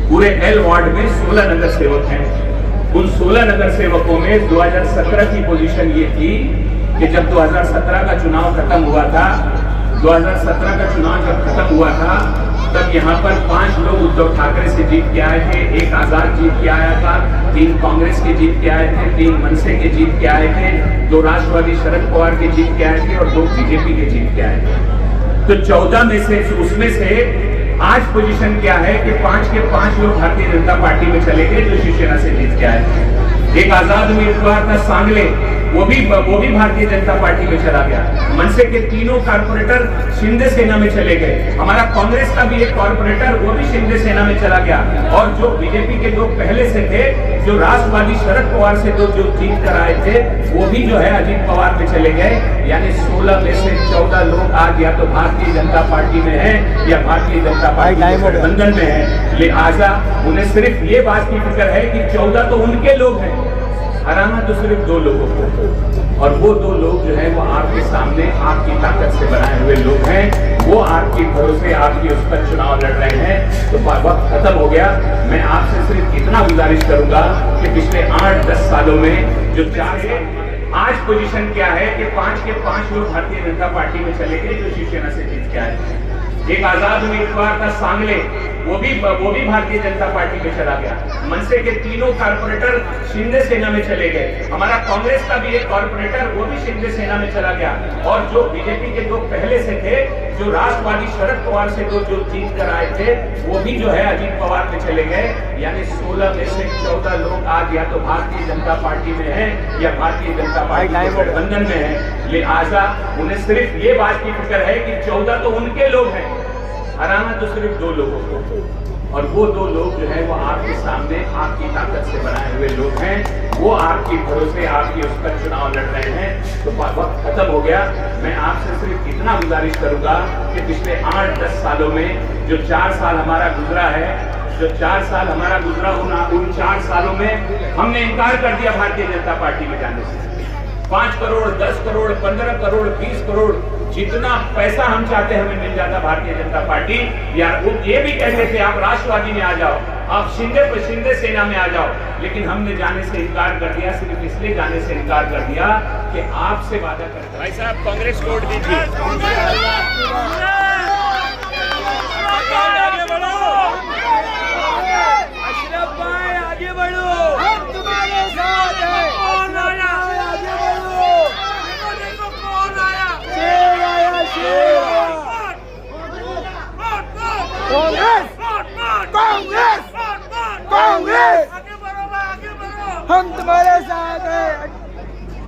D: पूरे एल वार्ड में 16 नगर सेवक हैं। उन 16 नगर सेवकों में 2017 की पोजीशन ये थी कि जब 2017 का चुनाव खत्म हुआ था, 2017 का चुनाव जब खत्म हुआ था, तब यहाँ पर 5 लोग उद्धव ठाकरे से जीत के आए थे, 1 आजाद जीत के आया था, 3 कांग्रेस के जीत के आए थे, 3 मनसे के जीत के आए थे, 2 राष्ट्रवादी शरद पवार के जीत के आए थे और 2 बीजेपी के जीत के आए थे। तो 14 में से, उसमें से आज पोजीशन क्या है कि 5 के 5 लोग भारतीय जनता पार्टी में चले गए, जो शिवसेना से जीत के आए थे। एक आजाद उम्मीदवार था सांगले, वो भी भारतीय जनता पार्टी में चला गया। मनसे के 3 कारपोरेटर शिंदे सेना में चले गए। हमारा कांग्रेस का भी एक कारपोरेटर, वो भी शिंदे सेना में चला गया। और जो बीजेपी के लोग पहले से थे, जो राष्ट्रवादी शरद पवार से जो जीत कर आए थे, वो भी जो है अजीत पवार में चले गए। यानी 16 में से 14 लोग आज या तो भारतीय जनता पार्टी में है या भारतीय जनता पार्टी के गठबंधन में है। लिहाजा उन्हें सिर्फ ये बात की फिक्र है कि 14 तो उनके लोग हैं, हराना तो सिर्फ 2 लोगों को। और वो 2 लोग जो है वो आपके सामने आपकी ताकत से बनाए हुए लोग हैं। वो आपके भरोसे आपकी उस पर चुनाव लड़ रहे हैं। तो वक्त खत्म हो गया। मैं आपसे सिर्फ इतना गुजारिश करूंगा कि पिछले 8-10 सालों में जो 4 आज पोजीशन क्या है कि 5 के 5 लोग भारतीय जनता पार्टी में चले गए, जो शिवसेना से जीत के आए। एक आजाद उम्मीदवार था सांगले, वो भी भारतीय जनता पार्टी में चला गया। मनसे के 3 कारपोरेटर शिंदे सेना में चले गए। हमारा कांग्रेस का भी एक कारपोरेटर, वो भी शिंदे सेना में चला गया। और जो बीजेपी के लोग पहले से थे, जो राष्ट्रवादी शरद पवार से जो जीत कर आए थे, वो भी जो है अजीत पवार में चले गए। यानी 16 में से 14 लोग आज या तो भारतीय जनता पार्टी में है या भारतीय जनता पार्टी के गठबंधन में है। लिहाजा उन्हें सिर्फ ये बात की फिक्र है कि 14 तो उनके लोग हैं, हराना तो सिर्फ 2 लोगों को। और वो 2 लोग जो है वो आपके सामने आपकी ताकत से बनाए हुए लोग हैं। वो आपके भरोसे आपकी उस पर चुनाव लड़ रहे हैं। तो वक्त खत्म हो गया। मैं आपसे सिर्फ इतना गुजारिश करूंगा कि पिछले 8-10 सालों में जो 4 साल हमारा गुजरा है, जो 4 साल हमारा गुजरा, उन 4 सालों में हमने इनकार कर दिया भारतीय जनता पार्टी में जाने से। 5 करोड़, 10 करोड़, 15 करोड़, 20 करोड़, जितना पैसा हम चाहते हमें मिल जाता भारतीय जनता पार्टी। यार वो ये भी कहते थे आप राष्ट्रवादी में आ जाओ, आप शिंदे सेना में आ जाओ, लेकिन हमने जाने से इनकार कर दिया। सिर्फ इसलिए जाने से इनकार कर दिया कि आपसे वादा करते। भाई साहब कांग्रेस वोट दीजिए।